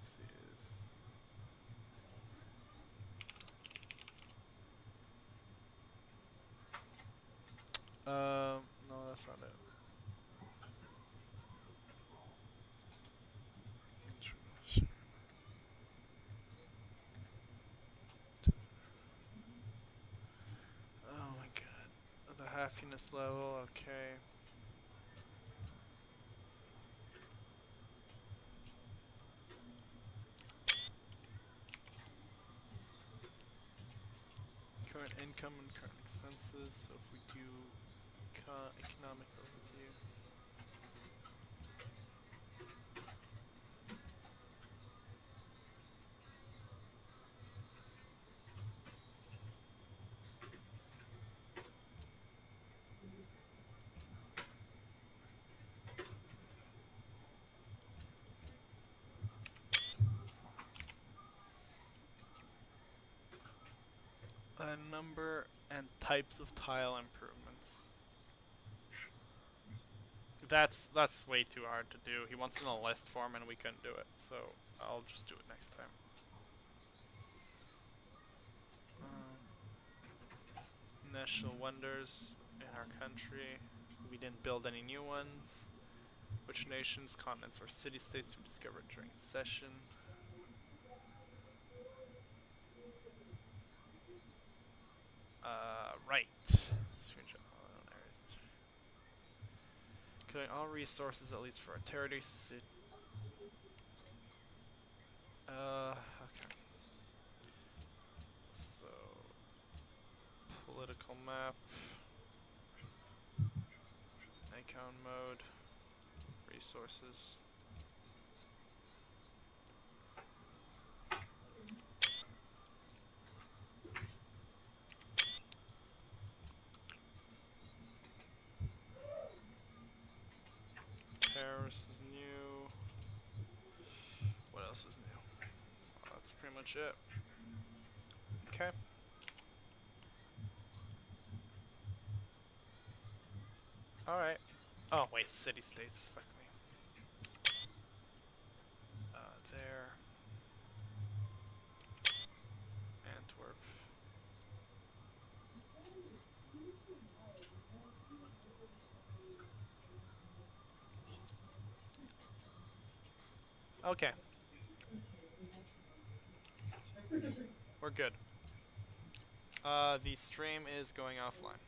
Trixie is. No, that's not it. Oh my god. The happiness level, okay. Current income and current expenses, so if we do economic overview. Number and types of tile improvements. That's way too hard to do. He wants it in a list form and we couldn't do it, so I'll just do it next time. National wonders in our country. We didn't build any new ones. Which nations, continents, or city-states we discovered during the session. Right. Killing all resources, at least for a territory. Okay. So, political map. Icon mode. Resources. Paris is new. What else is new? Well, that's pretty much it. Okay. Alright. Oh, wait, city-states. Fuck me. There. Antwerp. Okay. We're good. The stream is going offline.